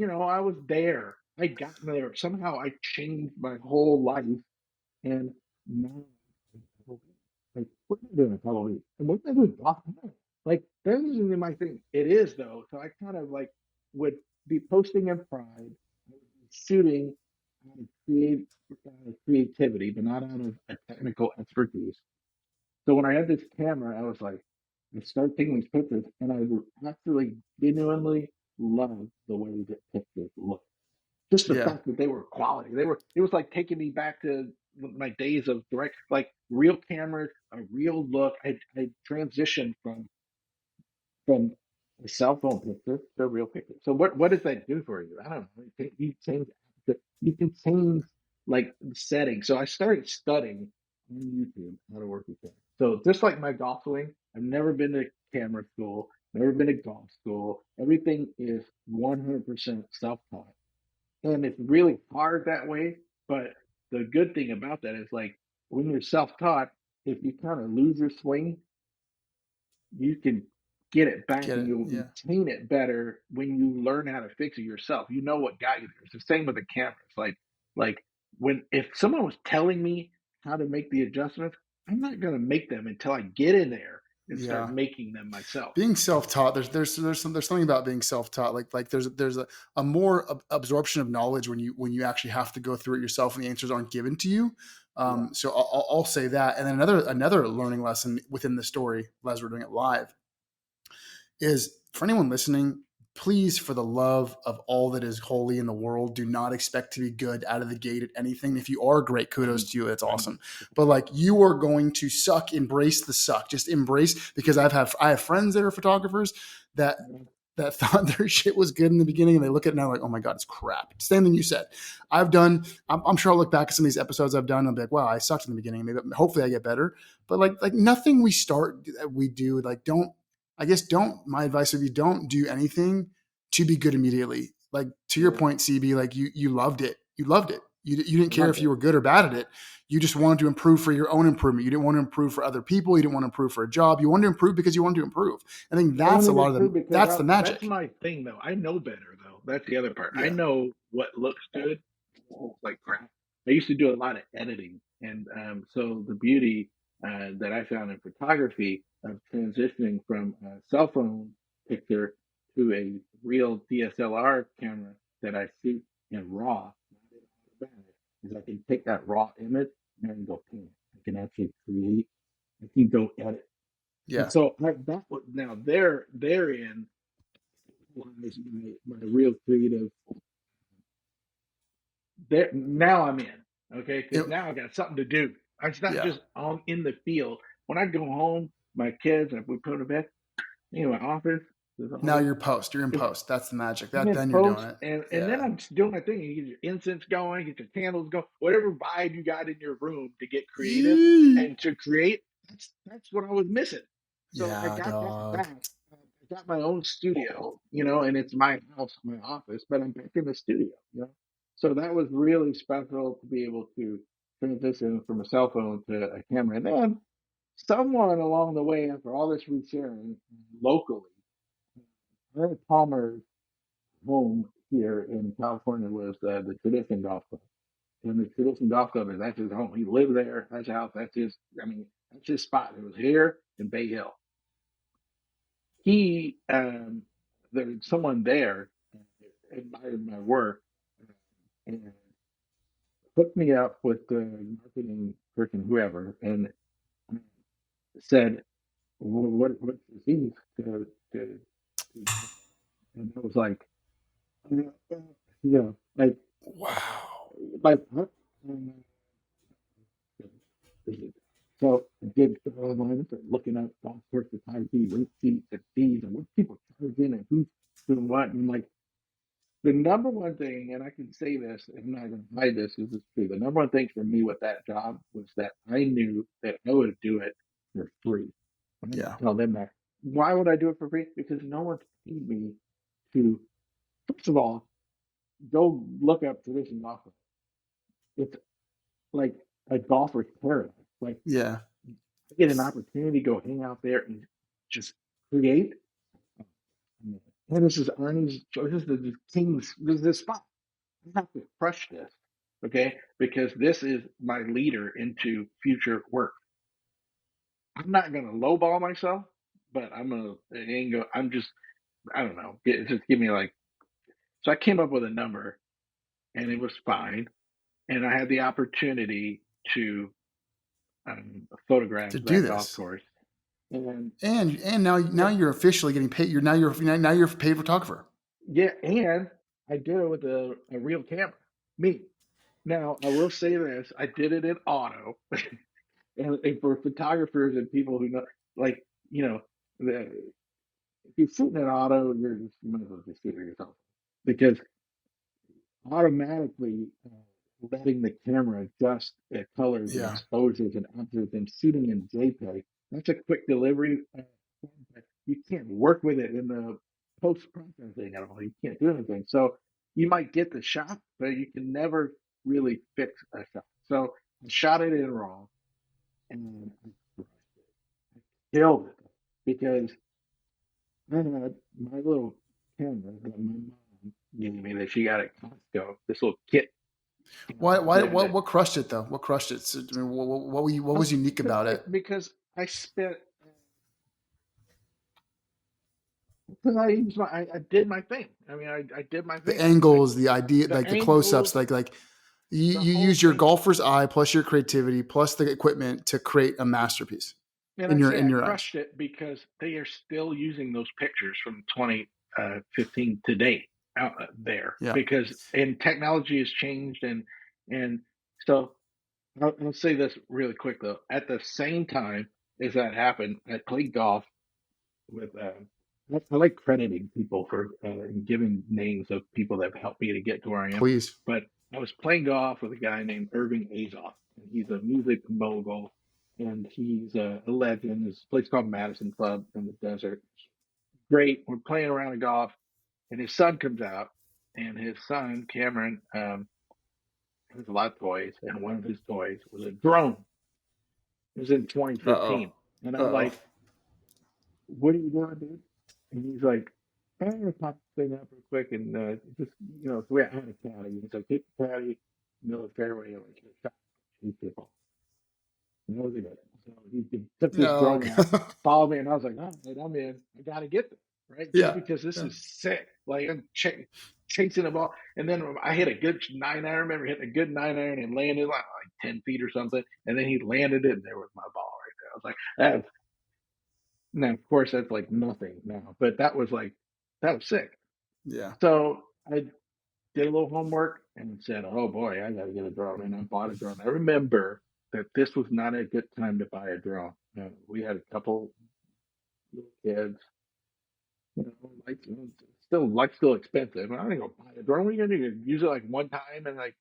I was there. I got there. Somehow I changed my whole life. And now, like, what am I doing in Pebble Beach? And what am I doing? Golf? Like, that isn't even my thing. It is, though. So I kind of like would be posting in pride, I would be shooting out of creativity, but not out of a technical expertise. So when I had this camera, I was like, I started taking these pictures, and I actually genuinely loved the way that pictures look. Just the Yeah. fact that they were quality. It was like taking me back to my days of direct, like real cameras, a real look. I transitioned from A cell phone picture, the real picture. So what does that do for you? I don't know. You can change like the settings. So I started studying on YouTube how to work with camera. So just like my golf swing, I've never been to camera school, never been to golf school. Everything is 100% self-taught. And it's really hard that way. But the good thing about that is like when you're self-taught, if you kind of lose your swing, you can get it back Get and it? you'll Yeah. retain it better when you learn how to fix it yourself. You know what got you there. It's the same with the cameras. Like when if someone was telling me how to make the adjustments, I'm not gonna make them until I get in there and start Yeah. making them myself. Being self-taught, there's something about being self-taught. Like there's a more absorption of knowledge when you actually have to go through it yourself and the answers aren't given to you. Yeah. So I'll say that. And then another learning lesson within the story, as we're doing it live, is for anyone listening, please, for the love of all that is holy in the world, do not expect to be good out of the gate at anything. If you are great, kudos I'm, to you. It's I'm awesome. But like you are going to suck, embrace the suck. Just embrace, because I have friends that are photographers that thought their shit was good in the beginning and they look at it now like, oh my God, it's crap. Same thing you said. I'm sure I'll look back at some of these episodes I've done and I'll be like, wow, I sucked in the beginning. Maybe hopefully I get better. But like nothing we do, like don't, my advice would be don't do anything to be good immediately. Like to your yeah, point, CB, like you loved it. You loved it. You didn't I care loved if you it. were good or bad at it. You just wanted to improve for your own improvement. You didn't want to improve for other people. You didn't want to improve for a job. You wanted to improve because you wanted to improve. I think I that's a wanted to lot of improve the because that's the that's magic. my thing though. I know better though. That's the other part. I Yeah. know what looks good. Like crap. I used to do a lot of editing, and so the beauty that I found in photography of transitioning from a cell phone picture to a real DSLR camera that I shoot in RAW, is I can take that raw image and I can go paint. I can actually create. I can go edit. And Yeah. so that was now therein lies my real creative. There now I'm in, okay, It, because now I got something to do. It's not yeah. just on in the field. When I go home, my kids, I we put to bed. My office is Now always you're post. You're in it's post. That's the magic. I'm That in then you're doing post, it. and then Yeah. I'm just doing my thing. You get your incense going, get your candles going, whatever vibe you got in your room to get creative Yee. and to create. That's what I was missing. So I Yeah, got that dog. back. I got my own studio, and it's my house, my office, but I'm back in the studio. So that was really special to be able to transition from a cell phone to a camera. And then someone along the way, after all this resharing locally, Eric Palmer's home here in California was the Tradition Golf Club. And the Tradition Golf Club is that's his home. He lived there. That's his house. That's his spot. It was here in Bay Hill. He, there's someone there admired my work and hooked me up with the marketing person, whoever, and said, what's the fees to, and I was like, uh, yeah, Wow. huh? So I did go online and started looking up golf course photography, rate sheets, and fees, and what people charging, and who's doing what. And like the number one thing, and I can say this, and I'm not going to hide this, because it's true. The number one thing for me with that job was that I knew that I would do it for free. And I Yeah. didn't tell them that. Why would I do it for free? Because no one's paid me to, first of all, go look up tradition golf. It's like a golfer's paradise. Like Yeah. get an opportunity to go hang out there and just create. And this is Arnie's choice. This is the king's. This is the spot. I have to crush this, okay? Because this is my leader into future work. I'm not gonna lowball myself, but I'm gonna. It ain't go. I'm just. I don't know. Just give me like. So I came up with a number, and it was fine. And I had the opportunity to photograph To do that golf this. course. And And now yeah, you're officially getting paid. You're a paid photographer. yeah, and I did it with a real camera. Me. Now, I will say this, I did it in auto. And for photographers and people who know, like, you know, the, if you're shooting an auto, you might as well just shoot it yourself because automatically letting the camera adjust colors and Yeah. exposures and answers and shooting in JPEG. That's a quick delivery. But you can't work with it in the post processing at all. You can't do anything. So you might get the shot, but you can never really fix a shot. So I shot it in RAW and I killed it because I had my little camera that my mom gave me that she got at Costco, this little kit. What crushed it though? What crushed it? So, I mean, what was unique about it? Because I spent because I used I did my thing. I mean, I did my The thing. angles, the idea, The like the close-ups, angles, like the you whole use your thing. golfer's eye plus your creativity plus the equipment to create a masterpiece And I say in I your eyes. crushed it because they are still using those pictures from 2015 to date out there Yeah. because and technology has changed and so I'll say this really quick though. At the same time as that happened, I played golf with. I like crediting people for giving names of people that have helped me to get to where I am. Please. But I was playing golf with a guy named Irving Azoff, and he's a music mogul, and he's a legend. There's a place called Madison Club in the desert. Great. We're playing around the golf, and his son comes out, and his son Cameron has a lot of toys, and one of his toys was a drone. It was in Uh oh. 2015, and Uh I'm oh. like, "What are you doing, dude?" And he's like, "I'm gonna pop this thing up real quick and just so we had a caddy." He's like, "Hit the caddy, middle of the fairway, and like hit a shot, shoot people." And that was it. So he took this No. drone out, followed me, and I was like, "All right, I'm in. I gotta get this right just Yeah. because this Yeah. is sick." Like I'm chasing the ball, and then I hit a good 9 iron. I remember hitting a good 9 iron and landed like 10 feet or something, and then he landed it, and there was my ball right there. I was like, "That's now, of course, that's like nothing now, but that was sick." Yeah. So I did a little homework and said, "Oh boy, I got to get a drone." And I bought a drone. I remember that this was not a good time to buy a drone. We had a couple little kids, like still expensive. I didn't go buy a drone. What are you gonna do? Use it like one time and like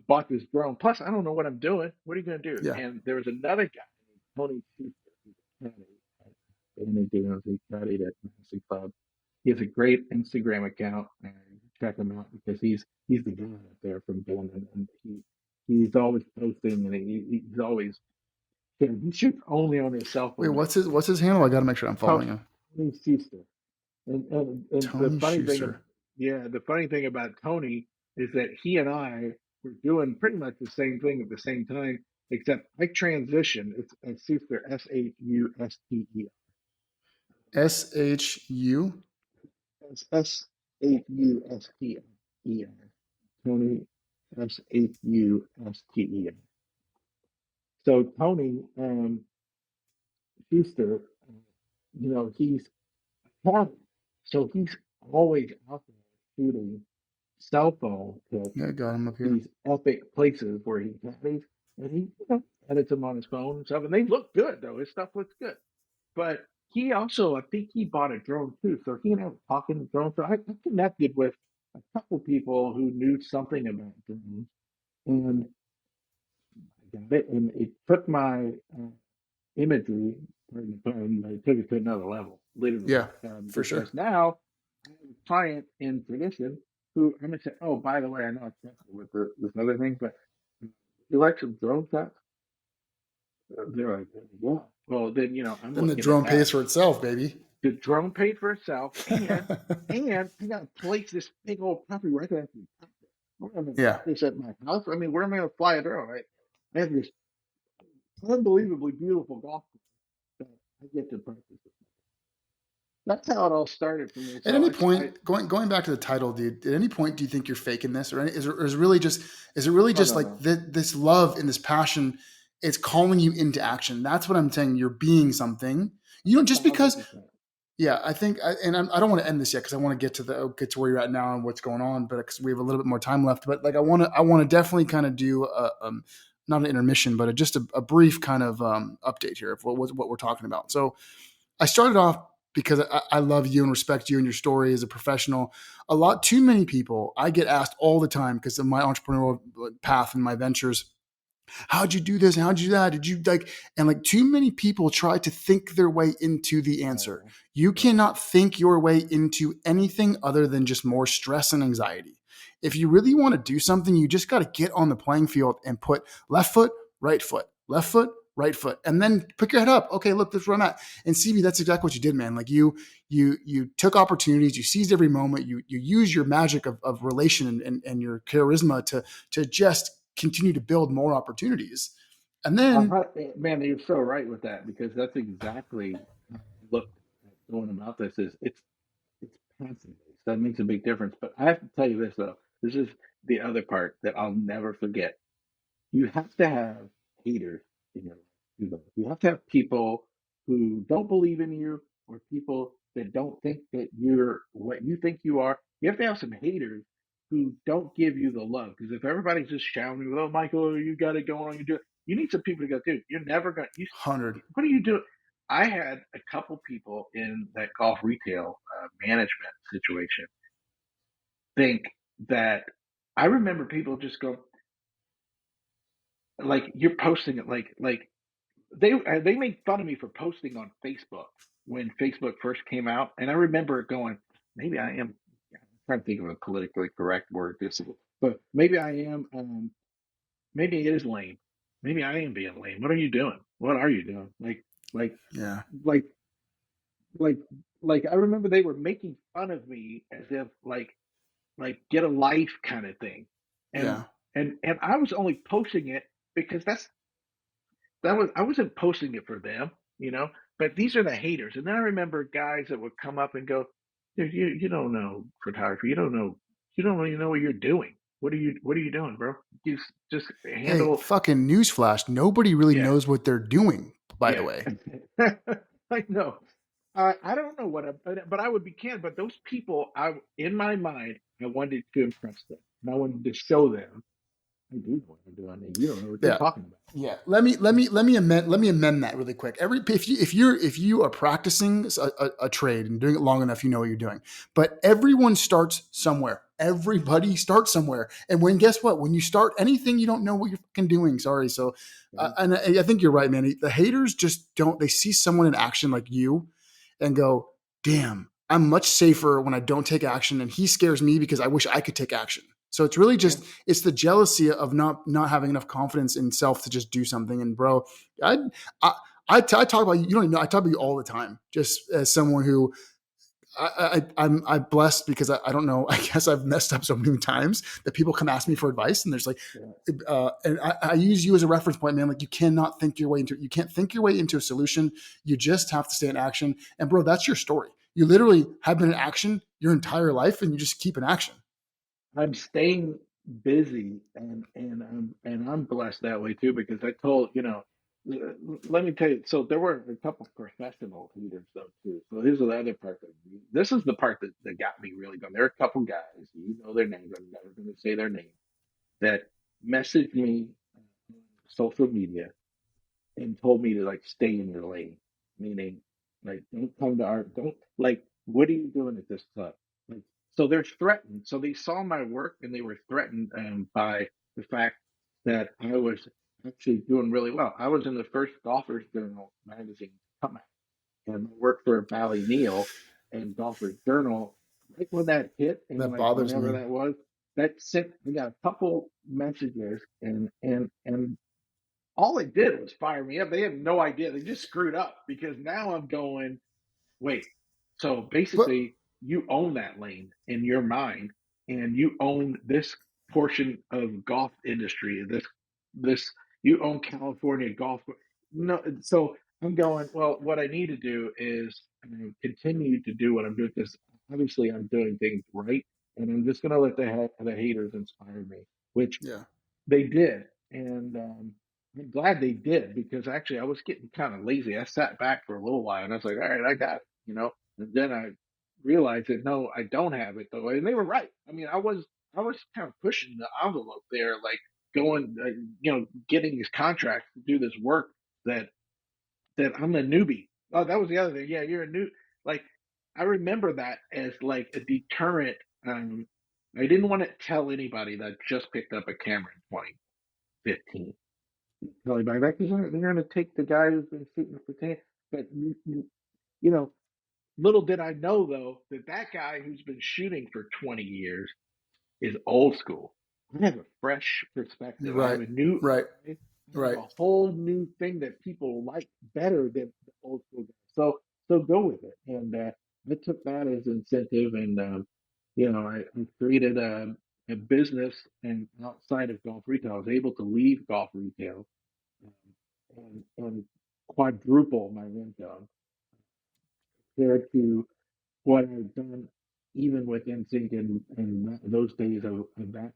bought this drone. Plus, I don't know what I'm doing. What are you gonna do? Yeah. And there was another guy named Tony Schuster, who's a caddy he caddied at Massey Club. He has a great Instagram account, and check him out because he's the guy up there from Boston, and he's always posting, and he's always he shoots only on his cell Wait, phone now. what's his handle? I got to make sure I'm following him. Tony Schuster, and the Tony funny thing, Schuster. yeah, the funny thing about Tony is that he and I were doing pretty much the same thing at the same time, except I transitioned. It's Schuster, Shuster. SHU. It's Shuster. Tony Shuster. So Tony Schuster, he's a caddy. So he's always out there shooting cell phone to Yeah, got him up here. these epic places where he caddies, and he edits them on his phone and stuff. And they look good though. His stuff looks good. But he also, I think he bought a drone too. So he and I were talking drone. So I connected with a couple people who knew something about drones, and I got it. And it took my imagery, pardon the pun, but it took it to another level, literally. Yeah, for sure. Because now I have a client in tradition who I'm gonna say, "Oh, by the way, I know I can't with this other thing, but you like some drone shots?" They're like, "Yeah." Well, then I'm Then the looking at drone pays that. for itself, baby. The drone paid for itself, and I got to place this big old property right there. I'm going to Yeah. practice at my house. I mean, where am I going to fly a drone? Right? I have this unbelievably beautiful golf course that I get to practice with. That's how it all started for me. At So any I point, going back to the title, dude. At any point, do you think you're faking this, or is it really just oh no like no this love and this passion? It's calling you into action. That's what I'm saying. You're being something. You don't just thousand because. percent. Yeah, I think, and I don't want to end this yet because I want to get to where you're at now and what's going on. But because we have a little bit more time left, but like I want to definitely kind of do not an intermission, but just a brief kind of update here of what we're talking about. So I started off. because I love you and respect you and your story as a professional. A lot too many people I get asked all the time because of my entrepreneurial path and my ventures. How'd you do this? How'd you do that? Did you like, and like too many people try to think their way into the answer. Oh, You yeah. cannot think your way into anything other than just more stress and anxiety. If you really want to do something, you just got to get on the playing field and put left foot, right foot, left foot, right foot, and then pick your head up. Okay, look, that's where I'm at. And CB, that's exactly what you did, man. Like you took opportunities, you seized every moment, you use your magic of relation and your charisma to just continue to build more opportunities. And then, Man, you're so right with that because that's exactly how I looked at going about this. Is it's passion based. That makes a big difference. But I have to tell you this though. This is the other part that I'll never forget. You have to have haters in your life. You have to have people who don't believe in you or people that don't think that you're what you think you are. You have to have some haters who don't give you the love. Because if everybody's just shouting, "Oh, Michael, you got it going on, you do it," you need some people to go, "Dude, you're never gonna. You, 100. what are you doing?" I had a couple people in that golf retail management situation think that I remember people just go like you're posting it like they made fun of me for posting on Facebook when Facebook first came out, and I remember going, maybe I am. I'm trying to think of a politically correct word, this, but maybe I am. Maybe it is lame. Maybe I am being lame. What are you doing? What are you doing? Like, Yeah. like, like, like. I remember they were making fun of me as if like get a life kind of thing, and Yeah. and I was only posting it because that was I wasn't posting it for them, you know. But these are the haters. And then I remember guys that would come up and go, "Dude, you don't know photography. You don't really know what you're doing. What are you doing, bro? Just Hey, handle fucking newsflash. Nobody really yeah, knows what they're doing, by the yeah." way. I know. I don't know what, but I would be candid. But those people, I in my mind, I wanted to impress them, and I wanted to show them I do know what I'm doing, and you don't know what you're Yeah. talking about. Yeah. Let me amend that really quick. If you are practicing a trade and doing it long enough, you know what you're doing. But everyone starts somewhere. Everybody starts somewhere. And when guess what? When you start anything, you don't know what you're fucking doing. Sorry. So, Yeah, and I think you're right, man. The haters just don't. They see someone in action like you, and go, "Damn, I'm much safer when I don't take action." And he scares me because I wish I could take action. So it's really yeah, just it's the jealousy of not having enough confidence in self to just do something. And bro, I I, I talk about you. You don't even know. I talk about you all the time, just as someone who I'm blessed because I don't know. I guess I've messed up so many times that people come ask me for advice, and there's like, yeah. and I use you as a reference point, man. Like you cannot think your way into it. You can't think your way into a solution. You just have to stay in action. And bro, that's your story. You literally have been in action your entire life, and you just keep in action. I'm staying busy and I'm blessed that way too because I told let me tell you so there were a couple professional leaders though too so here's the other part this is the part that got me really going there are a couple guys you know their names I'm never going to say their name that messaged me on social media and told me to like stay in your lane, meaning like don't come to our don't like what are you doing at this club? Like so they're threatened. So they saw my work and they were threatened by the fact that I was actually doing really well. I was in the first Golfers Journal magazine to come out and I worked for Bally Neal and Golfers Journal. Right when that hit and That like bothers whenever me. that was, that sent I got a couple messages and all it did was fire me up. They had no idea. They just screwed up because now I'm going, wait. So But basically, you own that lane in your mind, and you own this portion of golf industry. This you own California golf. No, so I'm going. Well, what I need to do is continue to do what I'm doing because obviously I'm doing things right, and I'm just going to let the haters inspire me, which yeah, they did, and I'm glad they did because actually I was getting kind of lazy. I sat back for a little while and I was like, all right, I got it. And then I realized that no, I don't have it though, and they were right. I mean, I was kind of pushing the envelope there, like going, getting these contracts to do this work that that I'm a newbie. Oh, that was the other thing. Yeah, you're a new. like I remember that as like a deterrent. I didn't want to tell anybody that I just picked up a camera in 2015. Tell anybody that because they're going to take the guy who's been shooting for 10. But you know, little did I know though that that guy who's been shooting for 20 years is old school. I have a fresh perspective. I have Right. a new, Right. I have Right. a whole new thing that people like better than the old school guys. So go with it. And I took that as incentive, and I created a business and outside of golf retail. I was able to leave golf retail and quadruple my income compared to what I've done, even with NSYNC and those days of that,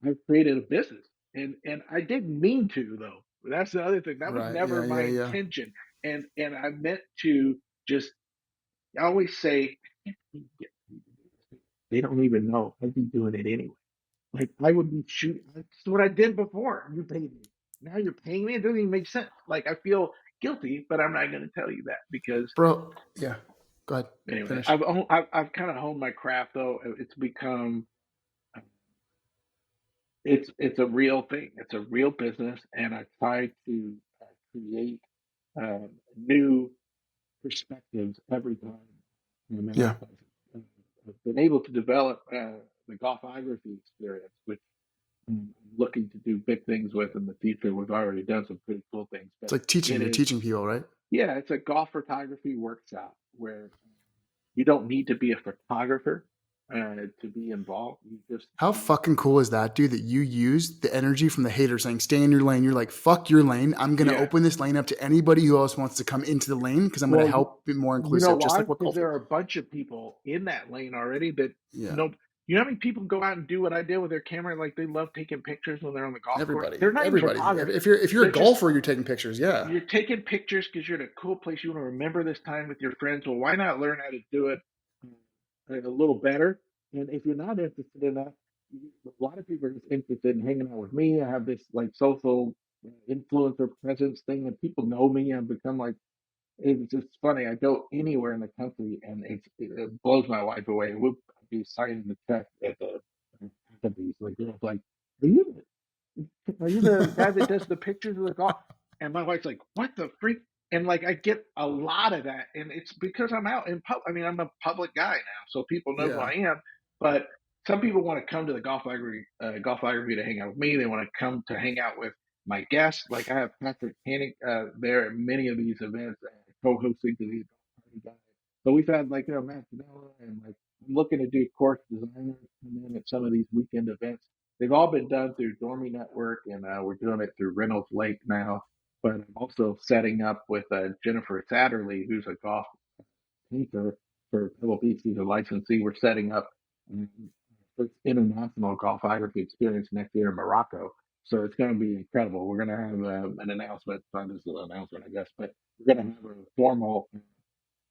I've created a business, and I didn't mean to though. That's the other thing. That was Right. never Yeah. my Yeah. Yeah. intention, and I meant to just. I always say, they don't even know I'd be doing it anyway. Like I would be shooting. That's what I did before. You paid me. Now you're paying me. It doesn't even make sense. Like I feel guilty, but I'm not going to tell you that because Bro. Yeah. Go ahead. anyway, Finish. I've kind of honed my craft though. It's become it's a real thing. It's a real business, and I try to create new perspectives every time I'm in a Yeah. place. I've been able to develop the golfography experience, which I'm looking to do big things with in the future. We've already done some pretty cool things, It's but like teaching. it You're is, teaching people, right? yeah, it's a golf photography workshop where you don't need to be a photographer to be involved. You just How need fucking cool is that, dude? That you use the energy from the hater saying, stay in your lane. You're like, fuck your lane. I'm going to yeah. open this lane up to anybody who else wants to come into the lane because I'm going to Well, help be more you know inclusive, just why? like what Because golf there is. are a bunch of people in that lane already that Yeah. no. You know how many people go out and do what I did with their camera? Like they love taking pictures when they're on the golf course. Everybody. They're not even Everybody. photographers. If you're a They're just golfer, you're taking pictures. Yeah. you're taking pictures because you're in a cool place. You want to remember this time with your friends. Well, why not learn how to do it a little better? And if you're not interested in that, a lot of people are just interested in hanging out with me. I have this like social influencer presence thing, and people know me. I've become like it's just funny. I go anywhere in the country, and it blows my wife away. We'll be signing the check at the beach. Like, girls like, are you are you the guy that does the pictures of the golf? And my wife's like, what the freak? And like, I get a lot of that, and it's because I'm out in public. I mean, I'm a public guy now, so people know who Yeah. I am. But some people want to come to the golfography to hang out with me. They want to come to hang out with my guests. Like I have Patrick Hannick there at many of these events, co-hosting to these golf party guys. So we've had like Matt Canella and like I'm looking to do course designers come in at some of these weekend events. They've all been done through Dormy Network, and we're doing it through Reynolds Lake now. But I'm also setting up with Jennifer Satterley, who's a golf painter for Pebble Beach. She's a licensee. We're setting up um, first international golfography experience next year in Morocco. So it's going to be incredible. We're going to have an announcement, not just an announcement, I guess, but we're going to have a formal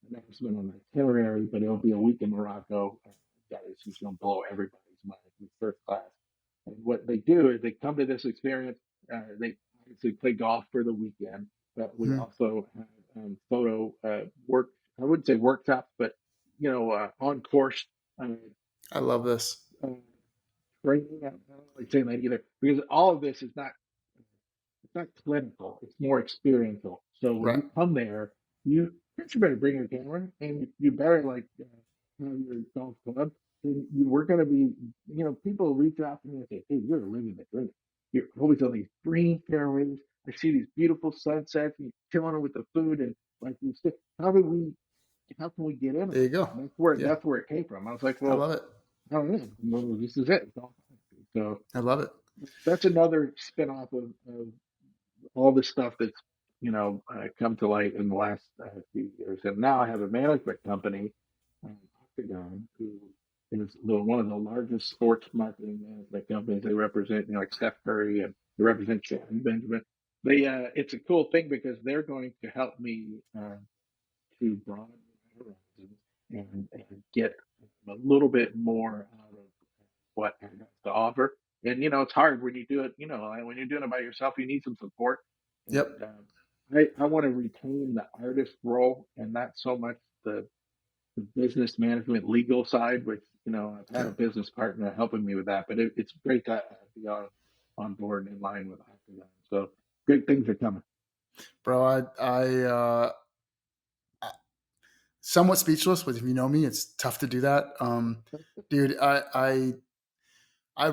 announcement on the itinerary, but it'll be a week in Morocco. That is just going to blow everybody's mind. It's first class. And what they do is they come to this experience. They obviously play golf for the weekend, but we Mhm. also have photo work. I wouldn't say workshops, but on course uh, I love this. uh, training. I don't like saying that either because all of this is not it's not clinical. It's more experiential. So when Right. you come there, you first you better bring your camera, and you better like have your golf club. And we're going to be, people reach out to me and say, "Hey, you're living the dream. You're always on these green fairways. I see these beautiful sunsets. And you're killing it with the food, and like you said, how can we get in on There you it?" go. And Yeah. that's where it came from. I was like, I well, love it. I don't know. Well, this is it. So I love it. that's another spinoff of all the stuff that's come to light in the last few years. And now I have a management company, Octagon, who is one of the largest sports marketing management companies. They represent like Steph Curry and they represent Shannon Benjamin. They it's a cool thing because they're going to help me to broaden my horizons and get a little bit more out of what I have to offer. And it's hard when you do it. When you're doing it by yourself, you need some support. Yep. And I want to retain the artist role and not so much the the business management legal side, which I've had Okay, a business partner helping me with that. But it's great to be on board and in line with after that. So great things are coming. bro. Somewhat speechless, but if you know me, it's tough to do that. Dude, I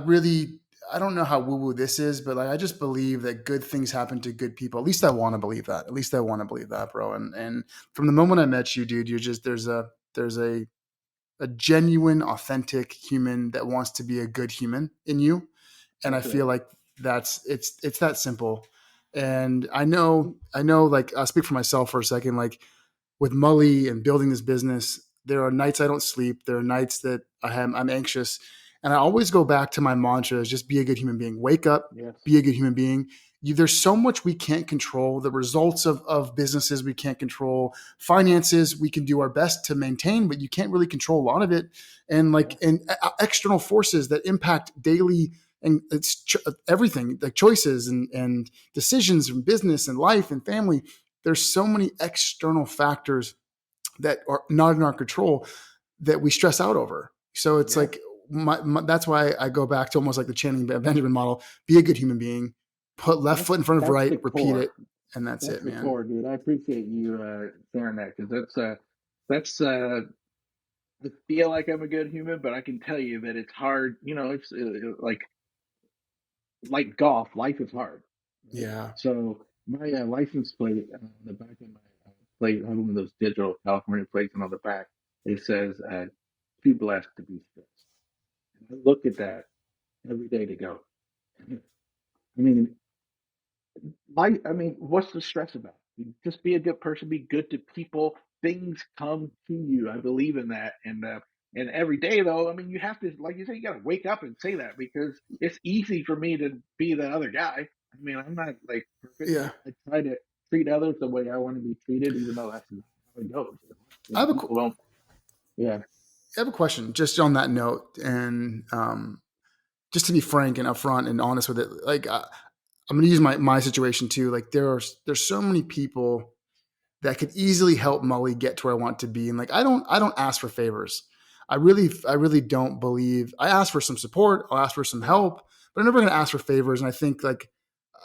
really, I don't know how woo woo this is, but like I just believe that good things happen to good people. At least I want to believe that. At least I want to believe that, bro. And from the moment I met you, dude, you're just there's a genuine, authentic human that wants to be a good human in you, and I That's feel it. like it's that simple. And I know, like I'll speak for myself for a second. Like with Mully and building this business, there are nights I don't sleep. There are nights that I'm anxious, and I always go back to my mantra: is just be a good human being. Wake up, Yes. be a good human being. There's so much we can't control. The results of businesses we can't control. Finances we can do our best to maintain, but you can't really control a lot of it. And like Yes. and external forces that impact daily and everything, like choices and decisions in business and life and family. There's so many external factors that are not in our control that we stress out over. So it's Yes. like that's why I go back to almost like the Channing Benjamin model: be a good human being, put left That's foot in front of that's right, the repeat core. it, and that's That's it, the man. core, dude. I appreciate you sharing that because that's I feel like I'm a good human, but I can tell you that it's hard. It's like golf. Life is hard, right? Yeah, So my license plate on the back of my plate, I have one of those digital California plates, and on the back it says "Too blessed to be stressed." And I look at that every day to go. I mean, what's the stress about? You just be a good person, be good to people. Things come to you. I believe in that. And every day though, you have to, like you say, you got to wake up and say that because it's easy for me to be the other guy. I'm not like perfect. yeah. I try to treat others the way I want to be treated, even though that's not how it goes. I have a People don't. Yeah. I have a question just on that note, and just to be frank and upfront and honest with it. Like I'm going to use my situation too. Like there's so many people that could easily help Mully get to where I want to be. And like I don't ask for favors. I really don't believe I ask for some support. I'll ask for some Yeah. help, but I'm never going to ask for favors. And I think like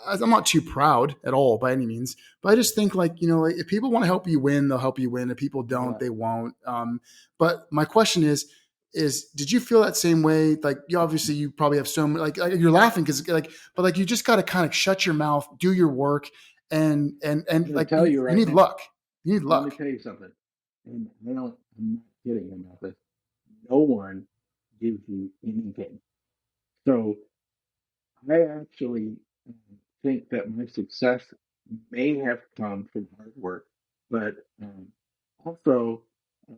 I'm not too proud at all by any means, but I just think like like, if people want to help you win, they'll help you win. If people don't, Yeah. they won't. But my question is did you feel that same way? Like you obviously you probably have so many like you're laughing because like but like you just got to kind of shut your mouth, do your work, and I'm going to like tell you, you you right need now. luck. You need Let me luck. tell you something. And I'm not kidding about this. No one gives you anything. So I actually think that my success may have come from hard work, but also,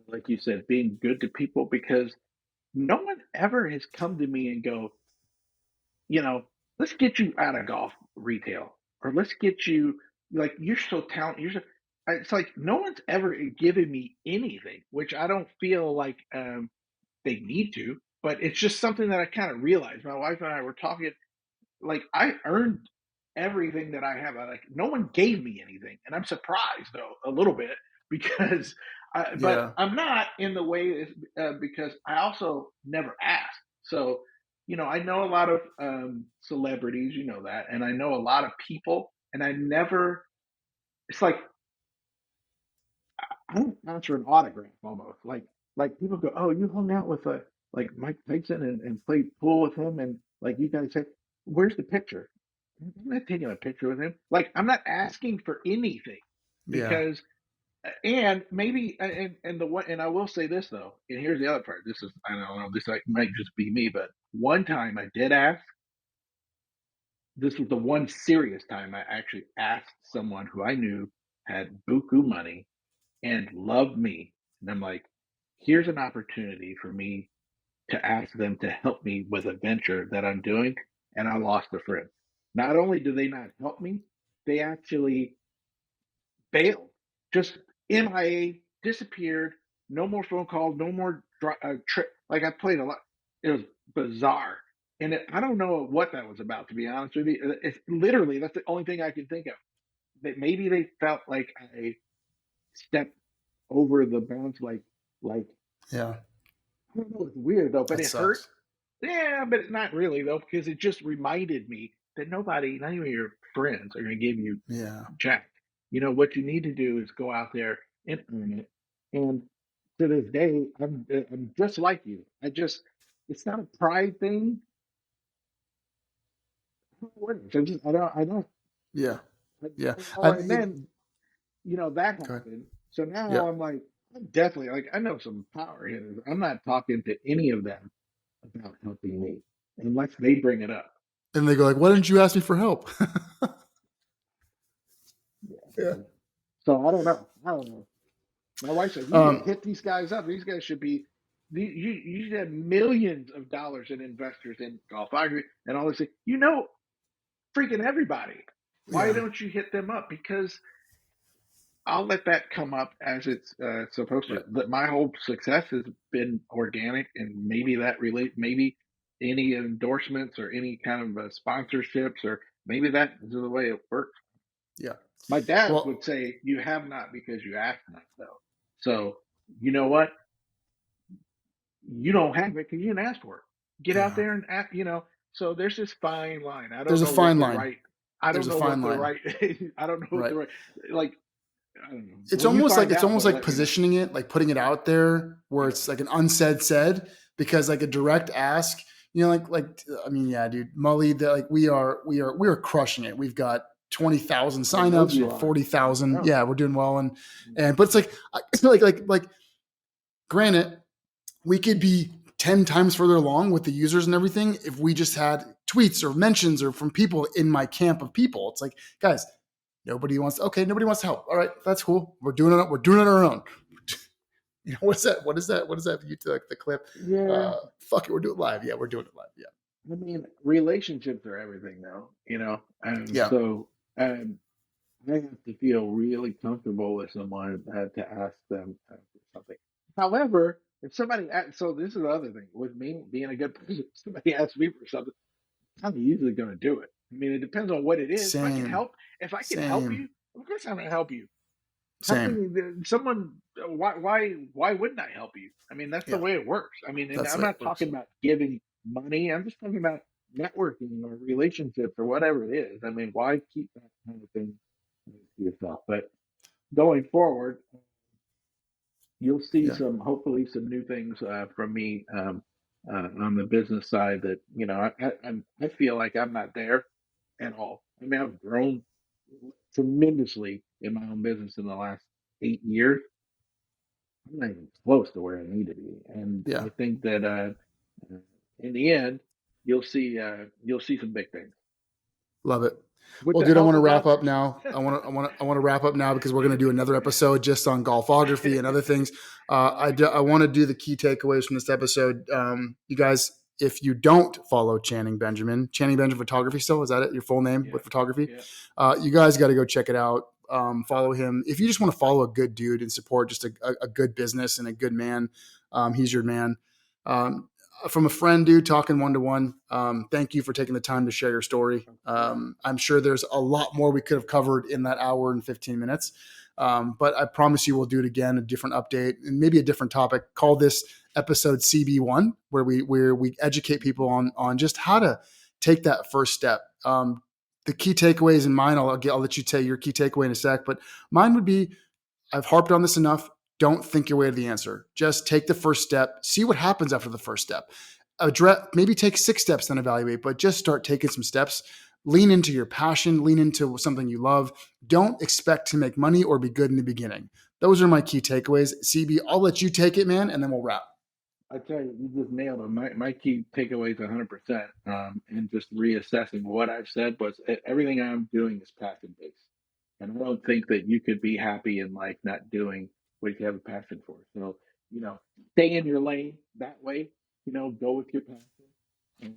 like you said, being good to people because no one ever has come to me and go, you know, let's get you out of golf retail, or let's get you like you're so talented. It's like no one's ever given me anything, which I don't feel like they need to, but it's just something that I kind of realized. My wife and I were talking, like I earned everything that I have. Like no one gave me anything, and I'm surprised though a little bit because, but Yeah. I'm not in the way because I also never asked. So I know a lot of celebrities, that, and I know a lot of people, and I never. It's like I don't ask for an autograph almost. Like people go, oh, you hung out with like Mike Tyson and played pool with him, and like you guys said, where's the picture? I'm not taking a picture with him. Like I'm not asking for anything Yeah. because and maybe and the one and I will say this though, and here's the other part. This is I don't know, this like, might just be me, but one time I did ask. This was the one serious time I actually asked someone who I knew had buku money and loved me. And I'm like, here's an opportunity for me to ask them to help me with a venture that I'm doing. And I lost a friend. Not only do they not help me, they actually bailed, just MIA, disappeared. No more phone calls, no more trip. Like I played a lot. It was bizarre. And I don't know what that was about, to be honest with you. It's literally, that's the only thing I can think of. That maybe they felt like I stepped over the bounds, Like, Yeah. I don't know, it's weird though, but That it hurt. sucks. Yeah, but not really though, because it just reminded me that nobody, not even your friends, are going to give you Yeah. jack. What you need to do is go out there and earn it. And to this day, I'm just like you. It's not a pride thing. I don't. Yeah. Yeah. And then that Go ahead. happened. So Yeah. now I'm like, I'm definitely like, I know some power hitters. I'm not talking to any of them about helping me unless they bring it up. And they go like, "Why didn't you ask me for help?" Yeah. Yeah. So I don't know. My wife said, you need to Um, hit these guys up. These guys should be, you should have millions of dollars in investors in golf. I agree. And all this, freaking everybody. Why yeah. don't you hit them up? Because I'll let that come up as it's supposed to. Right. But my whole success has been organic, and maybe maybe any endorsements or any kind of sponsorships, or maybe that is the way it works. Yeah. My dad would Well, say, "You have not because you ask not." Though, so you know what? You don't have it because you didn't ask for it. Get out yeah. there and act. So there's this fine line. I don't There's a know what fine the line. right. I There's don't a know fine what the line. right. I don't know what Right. the right. Like, I don't know. It's When you almost like find it's out, almost though, like let me know. positioning it, like putting it out there where Yeah. it's like an unsaid said, because like a direct ask, like I mean, yeah, dude, Mully, like we are crushing it. We've got 20,000 I know signups, you are. I 40,000. know. Yeah, we're doing well, and but it's like like granted, we could be 10 times further along with the users and everything if we just had tweets or mentions or from people in my camp of people. It's like, guys, nobody wants to help. All right, that's cool. We're doing it. We're doing it on our own. What's that? What is that? What is that? You took the clip. Yeah. Fuck it. We're doing it live. Yeah, we're doing it live. Yeah. I mean, relationships are everything now, and Yeah. so I have to feel really comfortable with someone to ask them for something. However, if somebody asks, so this is the other thing with me being a good person, if somebody asks me for something, I'm usually going to do it. I mean, it depends on what it is. Same. If I can help Same. you, of course I'm going to help you. Same. Helping someone, why wouldn't I help you? I mean, that's the Yeah. way it works. I mean, and That's I'm the way it not works. talking about giving money. I'm just talking about networking or relationships or whatever it is. I mean, why keep that kind of thing to yourself? But going forward, you'll see Yeah. hopefully some new things from me on the business side that I feel like I'm not there at all. I mean, I've grown tremendously in my own business in the last 8 years. I'm not even close to where I need to be, and Yeah. I think that in the end, you'll see some big things Love it. with Well, the dude, I want help to of wrap up others. now. I want to wrap up now because we're going to do another episode just on golfography and other things. All right. I want to do the key takeaways from this episode. You guys, if you don't follow Channing Benjamin Photography, still is that it? Your full name Yeah. with photography? Yeah. You guys got to go check it out. Follow him if you just want to follow a good dude and support just a good business and a good man. He's your man. Um, from a friend, dude, talking one to one. Thank you for taking the time to share your story. Of course. I'm sure there's a lot more we could have covered in that hour and 15 minutes. But I promise you we'll do it again, a different update and maybe a different topic. Call this episode CB1, where we educate people on just how to take that first step. The key takeaways in mine, I'll let you tell your key takeaway in a sec, but mine would be, I've harped on this enough. Don't think your way to the answer. Just take the first step. See what happens after the first step. Maybe take 6 steps, then evaluate, but just start taking some steps. Lean into your passion, lean into something you love. Don't expect to make money or be good in the beginning. Those are my key takeaways. CB, I'll let you take it, man, and then we'll wrap. I tell you, you just nailed it. My key takeaway is 100%. And just reassessing what I've said was everything I'm doing is passion based, and I don't think that you could be happy in life not doing what you have a passion for. So you know, stay in your lane that way. Go with your passion, and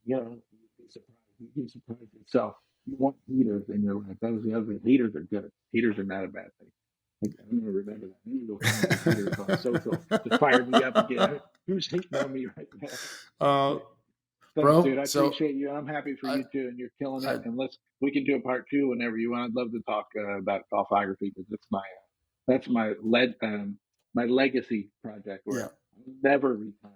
you'd be surprised. You'd be surprised yourself. You want heaters in your life. That was the other thing. Heaters are good. Heaters are not a bad thing. I'm gonna remember that. I'm gonna go find some haters on social to fire me up again. Who's hating on me right now? Uh, Thanks, dude. bro, I so appreciate you. I'm happy for I, you too, and you're killing it. I, And we can do a part two whenever you want. I'd love to talk about golfography because that's my lead my legacy project where Yeah. I'll never retire.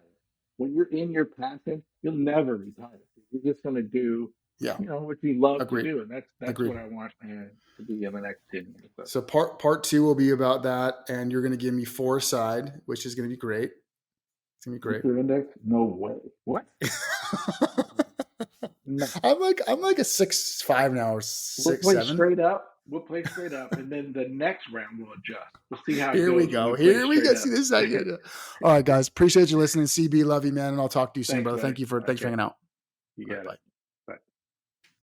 When you're in your passion, you'll never retire. You're just going to do, Yeah. what you love to Agreed. do, and that's Agreed. what I want to be in the next 10 years. So, So part two will be about that, and you're going to give me 4-side, which is going to be great. It's going to be great. your index? No way. What? No. I'm like a 6'5" now, or We'll 6, play 7. straight up. We'll play straight up, and then the next round we'll adjust. We'll see how it Here we goes when go. we play Here we straight go. up. See this? All right, guys. Appreciate you listening. CB, love you, man, and I'll talk to you soon, Thanks, brother. buddy. Thanks for hanging out. You All right, got it. bye.